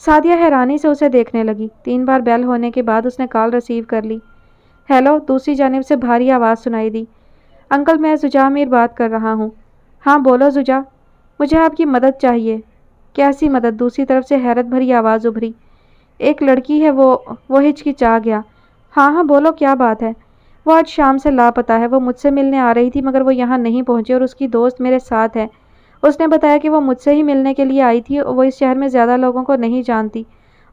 سعدیہ حیرانی سے اسے دیکھنے لگی۔ 3 بار بیل ہونے کے بعد اس نے کال ریسیو کر لی۔ ہیلو، دوسری جانب سے بھاری آواز سنائی دی۔ انکل میں زوجہ میر بات کر رہا ہوں۔ ہاں بولو زوجہ، مجھے آپ کی مدد چاہیے۔ کیسی مدد؟ دوسری طرف سے حیرت بھری آواز ابھری۔ ایک لڑکی ہے، وہ ہچکچا گیا۔ ہاں بولو کیا بات ہے؟ وہ آج شام سے لاپتہ ہے، وہ مجھ سے ملنے آ رہی تھی مگر وہ یہاں نہیں پہنچی اور اس کی دوست میرے ساتھ ہے۔ اس نے بتایا کہ وہ مجھ سے ہی ملنے کے لیے آئی تھی، وہ اس شہر میں زیادہ لوگوں کو نہیں جانتی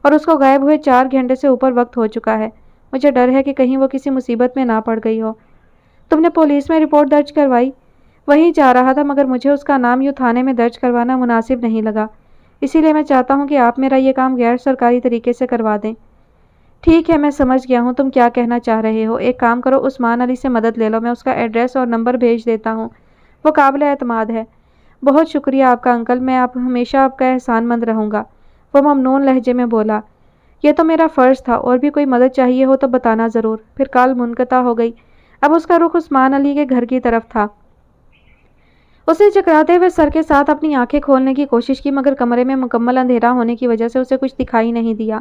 اور اس کو غائب ہوئے 4 گھنٹے سے اوپر وقت ہو چکا ہے۔ مجھے ڈر ہے کہ کہیں وہ کسی مصیبت میں نہ پڑ گئی ہو۔ تم نے پولیس میں رپورٹ درج کروائی؟ وہیں جا رہا تھا مگر مجھے اس کا نام یوں تھانے میں درج کروانا مناسب نہیں لگا، اسی لیے میں چاہتا ہوں کہ آپ میرا یہ کام غیر سرکاری طریقے سے کروا دیں۔ ٹھیک ہے، میں سمجھ گیا ہوں تم کیا کہنا چاہ رہے ہو۔ ایک کام کرو، عثمان علی سے مدد لے لو، میں اس کا ایڈریس اور نمبر بھیج دیتا ہوں، وہ قابل اعتماد ہے۔ بہت شکریہ آپ کا انکل، میں ہمیشہ آپ کا احسان مند رہوں گا، وہ ممنون لہجے میں بولا۔ یہ تو میرا فرض تھا، اور بھی کوئی مدد چاہیے ہو تو بتانا ضرور۔ پھر کال منقطع ہو گئی۔ اب اس کا رخ عثمان علی کے گھر کی طرف تھا۔ اس نے چکراتے ہوئے سر کے ساتھ اپنی آنکھیں کھولنے کی کوشش کی مگر کمرے میں مکمل اندھیرا ہونے کی وجہ سے اسے کچھ دکھائی نہیں دیا۔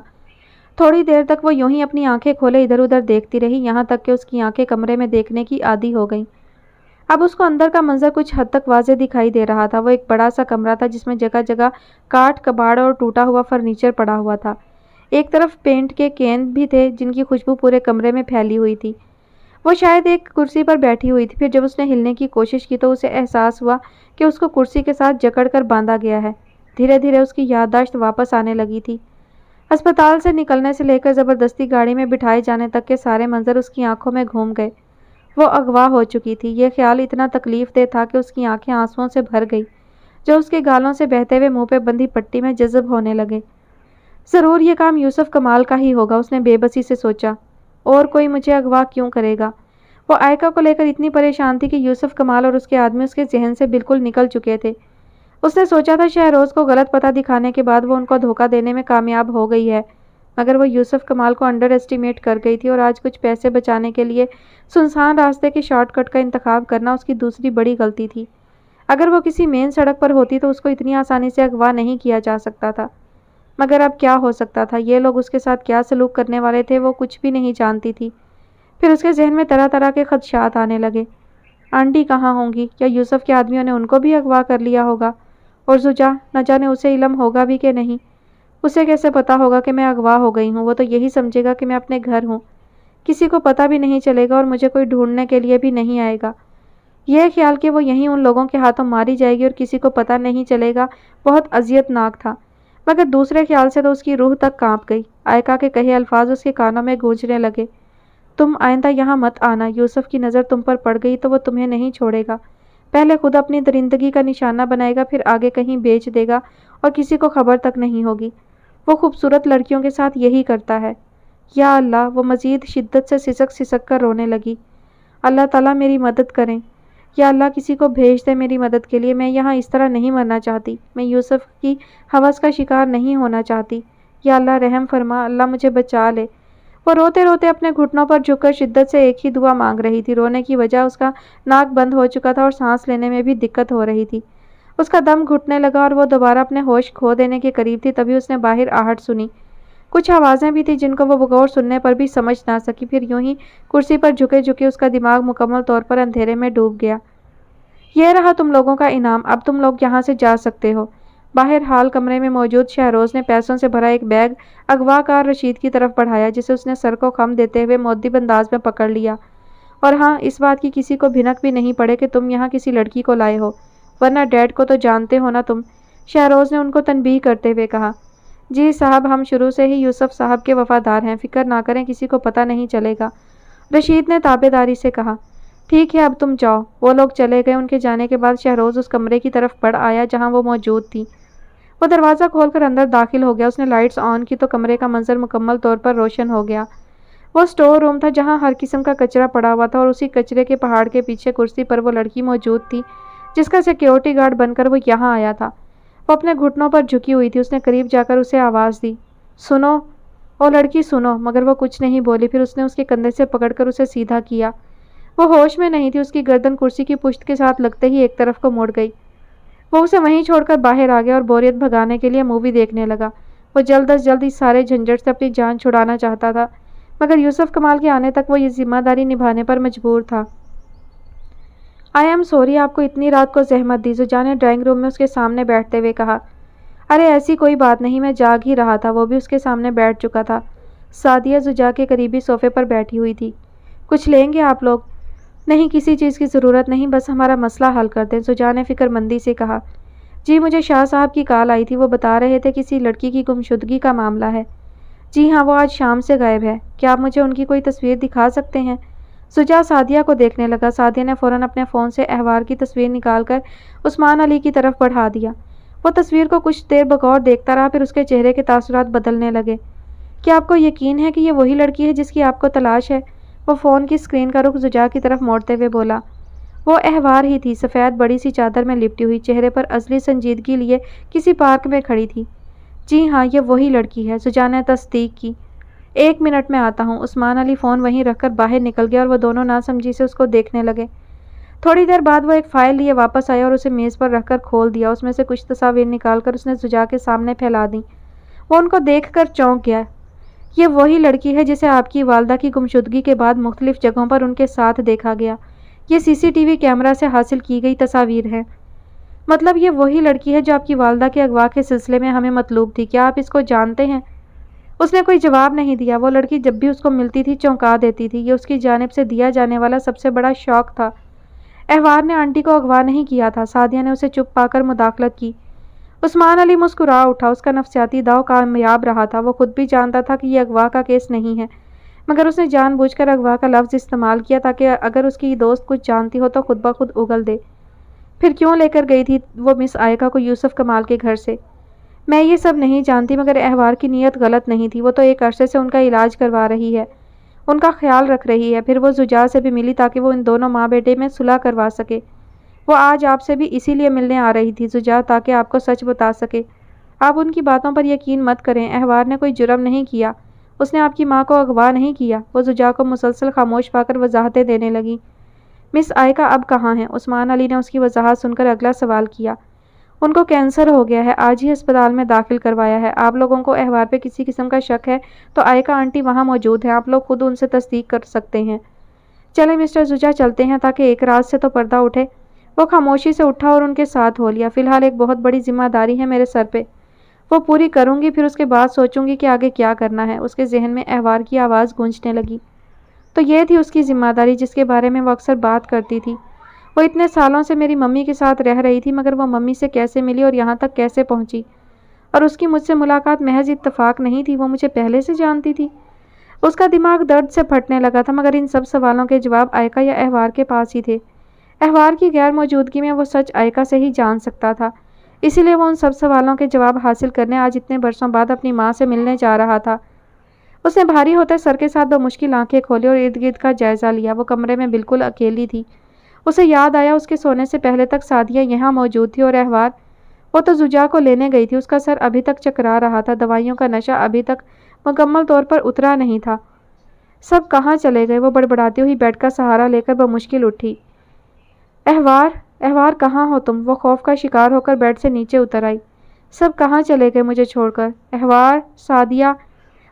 تھوڑی دیر تک وہ یوں ہی اپنی آنکھیں کھولے ادھر ادھر دیکھتی رہی، یہاں تک کہ اس کی آنکھیں کمرے میں دیکھنے کی عادی ہو گئیں۔ اب اس کو اندر کا منظر کچھ حد تک واضح دکھائی دے رہا تھا۔ وہ ایک بڑا سا کمرہ تھا جس میں جگہ جگہ کاٹ، کباڑ اور ٹوٹا ہوا فرنیچر پڑا ہوا تھا۔ ایک طرف پینٹ کے کین بھی تھے جن کی خوشبو پورے کمرے میں پھیلی ہوئی تھی۔ وہ شاید ایک کرسی پر بیٹھی ہوئی تھی، پھر جب اس نے ہلنے کی کوشش کی تو اسے احساس ہوا کہ اس کو کرسی کے ساتھ جکڑ کر باندھا گیا ہے۔ دھیرے دھیرے اس کی یادداشت واپس آنے لگی تھی۔ ہسپتال سے نکلنے سے لے کر زبردستی گاڑی میں بٹھائے جانے تک کے سارے منظر اس کی آنکھوں میں گھوم گئے۔ وہ اغوا ہو چکی تھی۔ یہ خیال اتنا تکلیف دہ تھا کہ اس کی آنکھیں آنسوؤں سے بھر گئی جو اس کے گالوں سے بہتے ہوئے منہ پہ بندھی پٹی میں جذب ہونے لگے۔ ضرور یہ کام یوسف کمال کا ہی ہوگا، اس نے بے بسی سے سوچا، اور کوئی مجھے اغوا کیوں کرے گا؟ وہ آئیکا کو لے کر اتنی پریشان تھی کہ یوسف کمال اور اس کے آدمی اس کے ذہن سے بالکل نکل چکے تھے۔ اس نے سوچا تھا شہروز کو غلط پتہ دکھانے کے بعد وہ ان کو دھوکہ دینے میں کامیاب ہو گئی ہے، مگر وہ یوسف کمال کو انڈر ایسٹیمیٹ کر گئی تھی اور آج کچھ پیسے بچانے کے لیے سنسان راستے کے شارٹ کٹ کا انتخاب کرنا اس کی دوسری بڑی غلطی تھی۔ اگر وہ کسی مین سڑک پر ہوتی تو اس کو اتنی آسانی سے اغوا نہیں کیا جا سکتا تھا، مگر اب کیا ہو سکتا تھا؟ یہ لوگ اس کے ساتھ کیا سلوک کرنے والے تھے وہ کچھ بھی نہیں جانتی تھی۔ پھر اس کے ذہن میں طرح طرح کے خدشات آنے لگے۔ آنٹی کہاں ہوں گی؟ یا یوسف کے آدمیوں نے ان کو بھی اغوا کر لیا ہوگا؟ اور زوجہ، نہ جانے اسے علم ہوگا بھی کہ نہیں؟ اسے کیسے پتا ہوگا کہ میں اغوا ہو گئی ہوں؟ وہ تو یہی سمجھے گا کہ میں اپنے گھر ہوں، کسی کو پتہ بھی نہیں چلے گا اور مجھے کوئی ڈھونڈنے کے لیے بھی نہیں آئے گا۔ یہ خیال کہ وہ یہیں ان لوگوں کے ہاتھوں ماری جائے گی اور کسی کو پتہ نہیں چلے گا بہت اذیت ناک تھا، مگر دوسرے خیال سے تو اس کی روح تک کانپ گئی۔ آئکا کے کہے الفاظ اس کے کانوں میں گونجنے لگے۔ تم آئندہ یہاں مت آنا، یوسف کی نظر تم پر پڑ گئی تو وہ تمہیں نہیں چھوڑے گا، پہلے خود اپنی درندگی کا نشانہ بنائے گا، پھر آگے کہیں بیچ دے گا اور کسی کو خبر تک نہیں ہوگی۔ وہ خوبصورت لڑکیوں کے ساتھ یہی کرتا ہے۔ یا اللہ، وہ مزید شدت سے سسک سسک کر رونے لگی۔ اللہ تعالیٰ میری مدد کریں، یا اللہ کسی کو بھیج دے میری مدد کے لیے، میں یہاں اس طرح نہیں مرنا چاہتی، میں یوسف کی ہوس کا شکار نہیں ہونا چاہتی، یا اللہ رحم فرما، اللہ مجھے بچا لے۔ وہ روتے روتے اپنے گھٹنوں پر جھک کر شدت سے ایک ہی دعا مانگ رہی تھی۔ رونے کی وجہ اس کا ناک بند ہو چکا تھا اور سانس لینے میں بھی دقت ہو رہی تھی۔ اس کا دم گھٹنے لگا اور وہ دوبارہ اپنے ہوش کھو دینے کے قریب تھی، تبھی اس نے باہر آہٹ سنی۔ کچھ آوازیں بھی تھیں جن کو وہ بغور سننے پر بھی سمجھ نہ سکی، پھر یوں ہی کرسی پر جھکے جھکے اس کا دماغ مکمل طور پر اندھیرے میں ڈوب گیا۔ یہ رہا تم لوگوں کا انعام، اب تم لوگ یہاں سے جا سکتے ہو۔ باہر حال کمرے میں موجود شہروز نے پیسوں سے بھرا ایک بیگ اغوا کار رشید کی طرف بڑھایا، جسے اس نے سر کو خم دیتے ہوئے مؤدب انداز میں پکڑ لیا۔ اور ہاں، اس بات کی کسی کو بھنک بھی نہیں پڑے کہ تم یہاں کسی لڑکی کو لائے ہو، ورنہ ڈیڈ کو تو جانتے ہو نا تم، شہروز نے ان کو تنبیہ کرتے ہوئے کہا۔ جی صاحب، ہم شروع سے ہی یوسف صاحب کے وفادار ہیں، فکر نہ کریں، کسی کو پتہ نہیں چلے گا، رشید نے تابع داری سے کہا۔ ٹھیک ہے، اب تم جاؤ۔ وہ لوگ چلے گئے۔ ان کے جانے کے بعد شہروز اس کمرے کی طرف بڑھ آیا جہاں وہ موجود تھی۔ وہ دروازہ کھول کر اندر داخل ہو گیا۔ اس نے لائٹس آن کی تو کمرے کا منظر مکمل طور پر روشن ہو گیا۔ وہ سٹور روم تھا جہاں ہر قسم کا کچرا پڑا ہوا تھا، اور اسی کچرے کے پہاڑ کے پیچھے کرسی پر وہ لڑکی موجود تھی جس کا سیکیورٹی گارڈ بن کر وہ یہاں آیا تھا۔ وہ اپنے گھٹنوں پر جھکی ہوئی تھی۔ اس نے قریب جا کر اسے آواز دی، سنو او لڑکی سنو، مگر وہ کچھ نہیں بولی۔ پھر اس نے اس کے کندھے سے پکڑ کر اسے سیدھا کیا۔ وہ ہوش میں نہیں تھی۔ اس کی گردن کرسی کی پشت کے ساتھ لگتے ہی ایک طرف کو مڑ گئی۔ وہ اسے وہیں چھوڑ کر باہر آ گیا اور بوریت بھگانے کے لیے مووی دیکھنے لگا۔ وہ جلد از جلد اس سارے جھنجھٹ سے اپنی جان چھڑانا چاہتا تھا، مگر یوسف کمال کے آنے تک وہ یہ ذمہ داری نبھانے پر مجبور تھا۔ آئی ایم سوری آپ کو اتنی رات کو زحمت دی، زوجا نے ڈرائنگ روم میں اس کے سامنے بیٹھتے ہوئے کہا۔ ارے ایسی کوئی بات نہیں، میں جاگ ہی رہا تھا۔ وہ بھی اس کے سامنے بیٹھ چکا تھا۔ سعدیہ زوجا کے قریبی صوفے پر بیٹھی ہوئی تھی۔ کچھ لیں گے آپ لوگ؟ نہیں، کسی چیز کی ضرورت نہیں، بس ہمارا مسئلہ حل کر دیں، زوجا نے فکر مندی سے کہا۔ جی مجھے شاہ صاحب کی کال آئی تھی، وہ بتا رہے تھے کسی لڑکی کی گمشدگی کا معاملہ ہے۔ جی ہاں، وہ آج شام سے غائب ہے۔ کیا آپ مجھے ان کی کوئی تصویر دکھا سکتے ہیں؟ زوجا سعدیہ کو دیکھنے لگا۔ سعدیہ نے فوراً اپنے فون سے احوار کی تصویر نکال کر عثمان علی کی طرف بڑھا دیا۔ وہ تصویر کو کچھ دیر بغور دیکھتا رہا، پھر اس کے چہرے کے تاثرات بدلنے لگے۔ کیا آپ کو یقین ہے کہ یہ وہی لڑکی ہے جس کی آپ کو تلاش ہے؟ وہ فون کی اسکرین کا رخ زوجا کی طرف موڑتے ہوئے بولا۔ وہ احوار ہی تھی، سفید بڑی سی چادر میں لپٹی ہوئی، چہرے پر ازلی سنجیدگی لیے کسی پارک میں کھڑی تھی۔ جی ہاں، یہ وہی لڑکی ہے، زوجا نے تصدیق کی۔ ایک منٹ میں آتا ہوں۔ عثمان علی فون وہیں رکھ کر باہر نکل گیا اور وہ دونوں ناسمجھی سے اس کو دیکھنے لگے۔ تھوڑی دیر بعد وہ ایک فائل لیے واپس آیا اور اسے میز پر رکھ کر کھول دیا۔ اس میں سے کچھ تصاویر نکال کر اس نے زوجا کے سامنے پھیلا دیں۔ وہ ان کو دیکھ کر چونک گیا۔ یہ وہی لڑکی ہے جسے آپ کی والدہ کی گمشدگی کے بعد مختلف جگہوں پر ان کے ساتھ دیکھا گیا۔ یہ سی سی ٹی وی کیمرہ سے حاصل کی گئی تصاویر ہیں۔ مطلب یہ وہی لڑکی ہے جو آپ کی والدہ کے اغوا کے سلسلے میں ہمیں مطلوب تھی۔ کیا آپ اس کو جانتے ہیں؟ اس نے کوئی جواب نہیں دیا۔ وہ لڑکی جب بھی اس کو ملتی تھی چونکا دیتی تھی۔ یہ اس کی جانب سے دیا جانے والا سب سے بڑا شوق تھا۔ احوار نے آنٹی کو اغوا نہیں کیا تھا، سعدیہ نے اسے چپ پا کر مداخلت کی۔ عثمان علی مسکرا اٹھا۔ اس کا نفسیاتی داؤ کامیاب رہا تھا۔ وہ خود بھی جانتا تھا کہ یہ اغوا کا کیس نہیں ہے، مگر اس نے جان بوجھ کر اغوا کا لفظ استعمال کیا تاکہ اگر اس کی دوست کچھ جانتی ہو تو خود بخود اگل دے۔ پھر کیوں لے کر گئی تھی وہ مس آئکا کو یوسف کمال کے گھر سے؟ میں یہ سب نہیں جانتی، مگر احوار کی نیت غلط نہیں تھی۔ وہ تو ایک عرصے سے ان کا علاج کروا رہی ہے، ان کا خیال رکھ رہی ہے۔ پھر وہ زوجا سے بھی ملی تاکہ وہ ان دونوں ماں بیٹے میں صلح کروا سکے۔ وہ آج آپ سے بھی اسی لیے ملنے آ رہی تھی زوجا، تاکہ آپ کو سچ بتا سکے۔ آپ ان کی باتوں پر یقین مت کریں، احوار نے کوئی جرم نہیں کیا، اس نے آپ کی ماں کو اغوا نہیں کیا۔ وہ زوجا کو مسلسل خاموش پا کر وضاحتیں دینے لگی۔ مس آئکا اب کہاں ہیں؟ عثمان علی نے اس کی وضاحت سن کر اگلا سوال کیا۔ ان کو کینسر ہو گیا ہے، آج ہی اسپتال میں داخل کروایا ہے۔ آپ لوگوں کو احوار پہ کسی قسم کا شک ہے تو آئکا آنٹی وہاں موجود ہیں، آپ لوگ خود ان سے تصدیق کر سکتے ہیں۔ چلیں مسٹر زوجا، چلتے ہیں تاکہ ایک راز سے تو پردہ اٹھے۔ وہ خاموشی سے اٹھا اور ان کے ساتھ ہو لیا۔ فی الحال ایک بہت بڑی ذمہ داری ہے میرے سر پہ، وہ پوری کروں گی، پھر اس کے بعد سوچوں گی کہ آگے کیا کرنا ہے۔ اس کے ذہن میں احوار کی آواز گونجنے لگی۔ تو یہ تھی اس کی ذمہ داری جس کے بارے میں وہ اکثر بات کرتی تھی۔ وہ اتنے سالوں سے میری ممی کے ساتھ رہ رہی تھی، مگر وہ ممی سے کیسے ملی اور یہاں تک کیسے پہنچی؟ اور اس کی مجھ سے ملاقات محض اتفاق نہیں تھی، وہ مجھے پہلے سے جانتی تھی۔ اس کا دماغ درد سے پھٹنے لگا تھا، مگر ان سب سوالوں کے جواب آئکا یا احوار کے پاس ہی تھے۔ احوار کی غیر موجودگی میں وہ سچ آئکا سے ہی جان سکتا تھا، اسی لیے وہ ان سب سوالوں کے جواب حاصل کرنے آج اتنے برسوں بعد اپنی ماں سے ملنے جا رہا تھا۔ اس نے بھاری ہوتے سر کے ساتھ بمشکل آنکھیں کھولی اور ارد گرد کا جائزہ لیا۔ وہ کمرے میں بالکل اکیلی تھی۔ اسے یاد آیا اس کے سونے سے پہلے تک سعدیہ یہاں موجود تھی اور احوار، وہ تو زجا کو لینے گئی تھی۔ اس کا سر ابھی تک چکرا رہا تھا، دوائیوں کا نشہ ابھی تک مکمل طور پر اترا نہیں تھا۔ سب کہاں چلے گئے؟ وہ بڑبڑاتی ہوئی بیڈ کا سہارا لے کر بمشکل اٹھی۔ احوار، احوار کہاں ہو تم؟ وہ خوف کا شکار ہو کر بیڈ سے نیچے اتر آئی۔ سب کہاں چلے گئے مجھے چھوڑ کر؟ احوار، سعدیہ،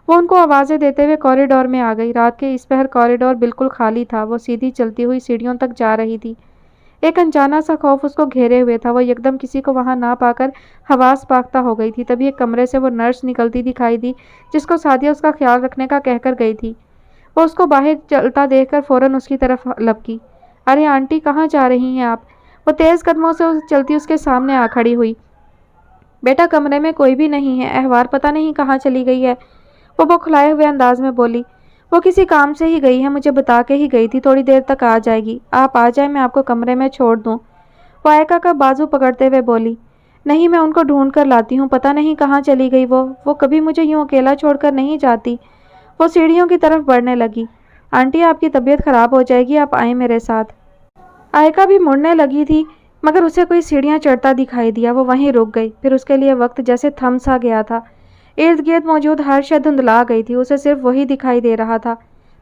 وہ ان کو آوازیں دیتے ہوئے کوریڈور میں آ گئی۔ رات کے اس پہر کوریڈور بالکل خالی تھا۔ وہ سیدھی چلتی ہوئی سیڑھیوں تک جا رہی تھی۔ ایک انجانا سا خوف اس کو گھیرے ہوئے تھا۔ وہ یکدم کسی کو وہاں نہ پا کر حواس باختہ ہو گئی تھی۔ تبھی ایک کمرے سے وہ نرس نکلتی دکھائی دی جس کو سعدیہ اس کا خیال رکھنے کا کہہ کر گئی تھی۔ وہ اس کو باہر چلتا دیکھ کر فوراً اس کی طرف لپکی۔ ارے آنٹی، کہاں جا رہی ہیں آپ؟ وہ تیز قدموں سے چلتی اس کے سامنے آ کھڑی ہوئی۔ بیٹا، کمرے میں کوئی بھی نہیں ہے، احوار پتہ نہیں کہاں چلی گئی ہے، وہ بوکھلائے ہوئے انداز میں بولی۔ وہ کسی کام سے ہی گئی ہے، مجھے بتا کے ہی گئی تھی، تھوڑی دیر تک آ جائے گی۔ آپ آ جائیں، میں آپ کو کمرے میں چھوڑ دوں، وہ آئکا کا بازو پکڑتے ہوئے بولی۔ نہیں، میں ان کو ڈھونڈ کر لاتی ہوں، پتہ نہیں کہاں چلی گئی وہ کبھی مجھے یوں اکیلا چھوڑ کر نہیں جاتی۔ وہ سیڑھیوں کی طرف بڑھنے لگی۔ آنٹی، آپ کی طبیعت خراب ہو جائے گی، آپ آئیں میرے ساتھ۔ آئکا بھی مڑنے لگی تھی، مگر اسے کوئی سیڑھیاں چڑھتا دکھائی دیا۔ وہ وہیں رک گئی۔ پھر اس کے لیے وقت جیسے تھم سا گیا تھا۔ ارد گرد موجود ہر شے دھندلا گئی تھی، اسے صرف وہی دکھائی دے رہا تھا۔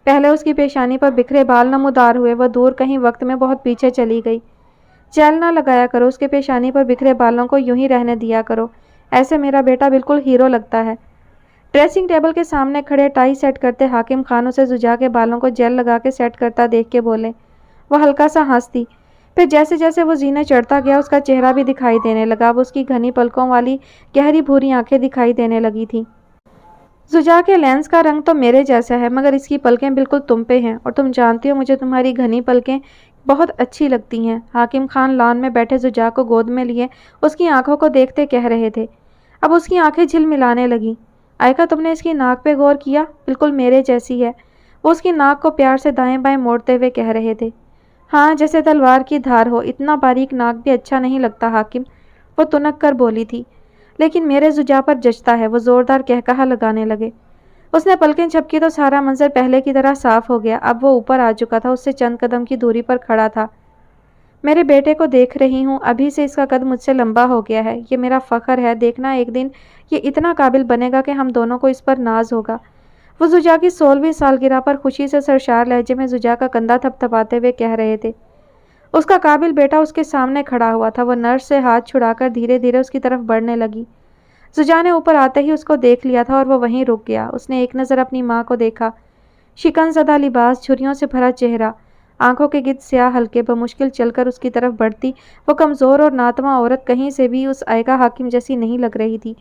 پہلے اس کی پیشانی پر بکھرے بال نمودار ہوئے، وہ دور کہیں وقت میں بہت پیچھے چلی گئی۔ جیل نہ لگایا کرو، اس کے پیشانی پر بکھرے بالوں کو یوں ہی رہنے دیا کرو، ایسے میرا بیٹا بالکل ہیرو لگتا ہے۔ ڈریسنگ ٹیبل کے سامنے کھڑے ٹائی سیٹ کرتے حاکم خان اسے زجا کے بالوں کو جیل لگا کے سیٹ کرتا دیکھ کے بولے۔ وہ ہلکا سا ہنس دی۔ پھر جیسے جیسے وہ زینے چڑھتا گیا اس کا چہرہ بھی دکھائی دینے لگا۔ وہ اس کی گھنی پلکوں والی گہری بھوری آنکھیں دکھائی دینے لگی تھیں۔ زجا کے لینس کا رنگ تو میرے جیسا ہے، مگر اس کی پلکیں بالکل تم پہ ہیں، اور تم جانتی ہو مجھے تمہاری گھنی پلکیں بہت اچھی لگتی ہیں۔ حاکم خان لان میں بیٹھے زجا کو گود میں لیے اس کی آنکھوں کو دیکھتے کہہ رہے تھے۔ اب اس کی آنکھیں جھل ملانے لگیں۔ آئکا، تم نے اس کی ناک پہ غور کیا؟ بالکل میرے جیسی ہے، وہ اس کی ناک کو پیار سے دائیں بائیں موڑتے ہوئے کہہ رہے تھے۔ ہاں، جیسے تلوار کی دھار ہو، اتنا باریک ناک بھی اچھا نہیں لگتا حاکم، وہ تنک کر بولی تھی۔ لیکن میرے زجا پر جچتا ہے، وہ زوردار کہکہا لگانے لگے۔ اس نے پلکیں جھپکی تو سارا منظر پہلے کی طرح صاف ہو گیا۔ اب وہ اوپر آ چکا تھا، اس سے چند قدم کی دوری پر کھڑا تھا۔ میرے بیٹے کو دیکھ رہی ہوں، ابھی سے اس کا قد مجھ سے لمبا ہو گیا ہے، یہ میرا فخر ہے، دیکھنا ایک دن یہ اتنا قابل بنے گا کہ ہم دونوں کو اس پر ناز ہوگا۔ وہ زجا کی 16ویں سالگرہ پر خوشی سے سرشار لہجے میں زجا کا کندھا تھپتھپاتے ہوئے کہہ رہے تھے۔ اس کا قابل بیٹا اس کے سامنے کھڑا ہوا تھا۔ وہ نرس سے ہاتھ چھڑا کر دھیرے دھیرے اس کی طرف بڑھنے لگی۔ زجا نے اوپر آتے ہی اس کو دیکھ لیا تھا اور وہ وہیں رک گیا۔ اس نے ایک نظر اپنی ماں کو دیکھا، شکن زدہ لباس، جھریوں سے بھرا چہرہ، آنکھوں کے گرد سیاہ حلقے، بمشکل چل کر اس کی طرف بڑھتی وہ کمزور اور ناتواں عورت کہیں سے بھی اس آئکا حاکم جیسی نہیں لگ رہی تھی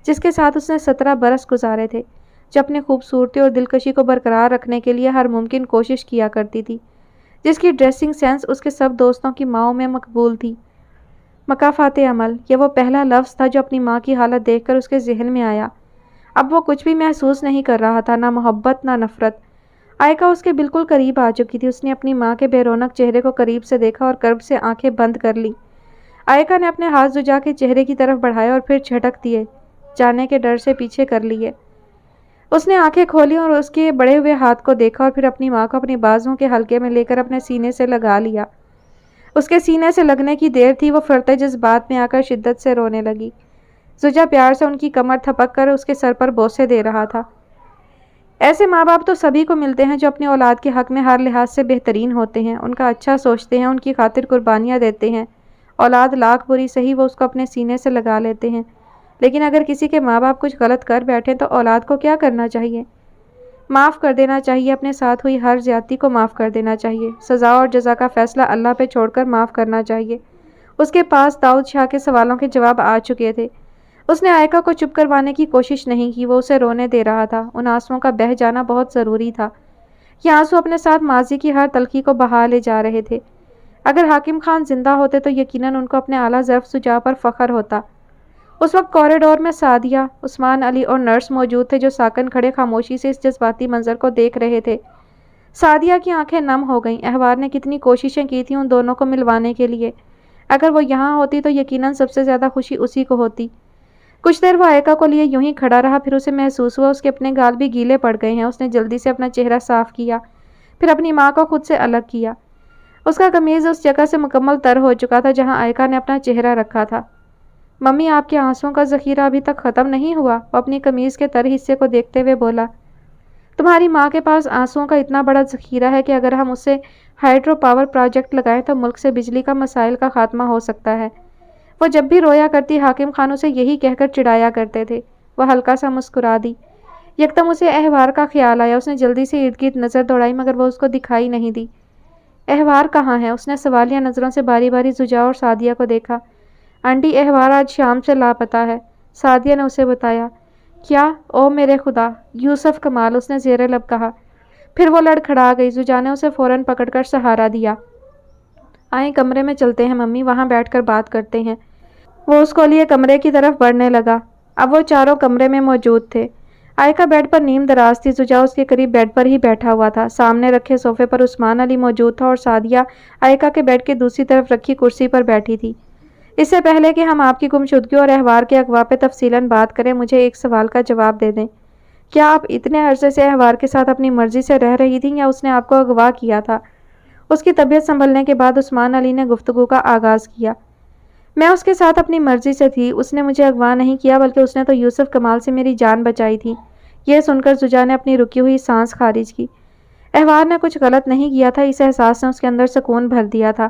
جس کے ساتھ اس نے 17 برس گزارے تھے، جو اپنی خوبصورتی اور دلکشی کو برقرار رکھنے کے لیے ہر ممکن کوشش کیا کرتی تھی، جس کی ڈریسنگ سینس اس کے سب دوستوں کی ماؤں میں مقبول تھی۔ مکافات عمل، یہ وہ پہلا لفظ تھا جو اپنی ماں کی حالت دیکھ کر اس کے ذہن میں آیا۔ اب وہ کچھ بھی محسوس نہیں کر رہا تھا، نہ محبت نہ نفرت۔ آئکا اس کے بالکل قریب آ چکی تھی۔ اس نے اپنی ماں کے بے رونق چہرے کو قریب سے دیکھا اور کرب سے آنکھیں بند کر لی۔ آئکا نے اپنے ہاتھ زجا کے چہرے کی طرف بڑھائے اور پھر جھٹک دیے، جانے کے ڈر سے پیچھے کر لیے۔ اس نے آنکھیں کھولی اور اس کے بڑے ہوئے ہاتھ کو دیکھا اور پھر اپنی ماں کو اپنی بازوں کے حلقے میں لے کر اپنے سینے سے لگا لیا۔ اس کے سینے سے لگنے کی دیر تھی، وہ فرتے جذبات میں آ کر شدت سے رونے لگی۔ زجا پیار سے ان کی کمر تھپک کر اس کے سر پر بوسے دے رہا تھا۔ ایسے ماں باپ تو سبھی کو ملتے ہیں جو اپنی اولاد کے حق میں ہر لحاظ سے بہترین ہوتے ہیں، ان کا اچھا سوچتے ہیں، ان کی خاطر قربانیاں دیتے ہیں۔ اولاد لاکھ بری سہی، وہ اس کو اپنے سینے سے لگا لیتے ہیں۔ لیکن اگر کسی کے ماں باپ کچھ غلط کر بیٹھیں تو اولاد کو کیا کرنا چاہیے؟ معاف کر دینا چاہیے، اپنے ساتھ ہوئی ہر زیادتی کو معاف کر دینا چاہیے۔ سزا اور جزا کا فیصلہ اللہ پہ چھوڑ کر معاف کرنا چاہیے۔ اس کے پاس داؤد شاہ کے سوالوں کے جواب آ چکے تھے۔ اس نے آئکا کو چپ کروانے کی کوشش نہیں کی، وہ اسے رونے دے رہا تھا۔ ان آنسوؤں کا بہہ جانا بہت ضروری تھا۔ یہ آنسو اپنے ساتھ ماضی کی ہر تلخی کو بہا لے جا رہے تھے۔ اگر حاکم خان زندہ ہوتے تو یقیناً ان کو اپنے اعلیٰ ظرف شجاع پر فخر ہوتا۔ اس وقت کوریڈور میں سعدیہ، عثمان علی اور نرس موجود تھے جو ساکن کھڑے خاموشی سے اس جذباتی منظر کو دیکھ رہے تھے۔ سعدیہ کی آنکھیں نم ہو گئیں۔ احوار نے کتنی کوششیں کی تھیں ان دونوں کو ملوانے کے لیے۔ اگر وہ یہاں ہوتی تو یقیناً سب سے زیادہ خوشی اسی کو ہوتی۔ کچھ دیر وہ آئکہ کو لیے یوں ہی کھڑا رہا، پھر اسے محسوس ہوا اس کے اپنے گال بھی گیلے پڑ گئے ہیں۔ اس نے جلدی سے اپنا چہرہ صاف کیا، پھر اپنی ماں کو خود سے الگ کیا۔ اس کا قمیض اس جگہ سے مکمل تر ہو چکا تھا جہاں آئکہ نے اپنا چہرہ رکھا تھا۔ ممی، آپ کے آنسوؤں کا ذخیرہ ابھی تک ختم نہیں ہوا؟ وہ اپنی قمیض کے تر حصے کو دیکھتے ہوئے بولا۔ تمہاری ماں کے پاس آنسوؤں کا اتنا بڑا ذخیرہ ہے کہ اگر ہم اسے ہائیڈرو پاور پروجیکٹ لگائیں تو ملک سے بجلی کا مسائل کا خاتمہ ہو سکتا ہے۔ وہ جب بھی رویا کرتی حاکم خان اسے یہی کہہ کر چڑھایا کرتے تھے۔ وہ ہلکا سا مسکرا دی۔ یکدم اسے احوار کا خیال آیا۔ اس نے جلدی سے ارد گرد نظر دوڑائی مگر وہ اس کو دکھائی نہیں دی۔ احوار کہاں ہے؟ اس نے سوالیہ نظروں سے باری باری زجاع اور سعدیہ کو دیکھا۔ آنٹی، احوار آج شام سے لاپتہ ہے، سعدیہ نے اسے بتایا۔ کیا؟ او میرے خدا! یوسف کمال، اس نے زیر لب کہا۔ پھر وہ لڑکھڑا گئی۔ زوجا نے اسے فوراً پکڑ کر سہارا دیا۔ آئیں کمرے میں چلتے ہیں ممی، وہاں بیٹھ کر بات کرتے ہیں۔ وہ اس کو لیے کمرے کی طرف بڑھنے لگا۔ اب وہ چاروں کمرے میں موجود تھے۔ آئکہ بیڈ پر نیم دراز تھی۔ زوجا اس کے قریب بیڈ پر ہی بیٹھا ہوا تھا۔ سامنے رکھے صوفے پر عثمان علی موجود تھا اور سعدیہ آئکہ کے بیڈ کے دوسری طرف رکھی کرسی پر بیٹھی تھی۔ اس سے پہلے کہ ہم آپ کی گمشدگی اور احوار کے اغوا پہ تفصیلاً بات کریں، مجھے ایک سوال کا جواب دے دیں۔ کیا آپ اتنے عرصے سے احوار کے ساتھ اپنی مرضی سے رہ رہی تھیں یا اس نے آپ کو اغوا کیا تھا؟ اس کی طبیعت سنبھلنے کے بعد عثمان علی نے گفتگو کا آغاز کیا۔ میں اس کے ساتھ اپنی مرضی سے تھی۔ اس نے مجھے اغوا نہیں کیا بلکہ اس نے تو یوسف کمال سے میری جان بچائی تھی۔ یہ سن کر زوجا نے اپنی رکی ہوئی سانس خارج کی۔ احوار نے کچھ غلط نہیں کیا تھا، اس احساس نے اس کے اندر سکون بھر دیا تھا۔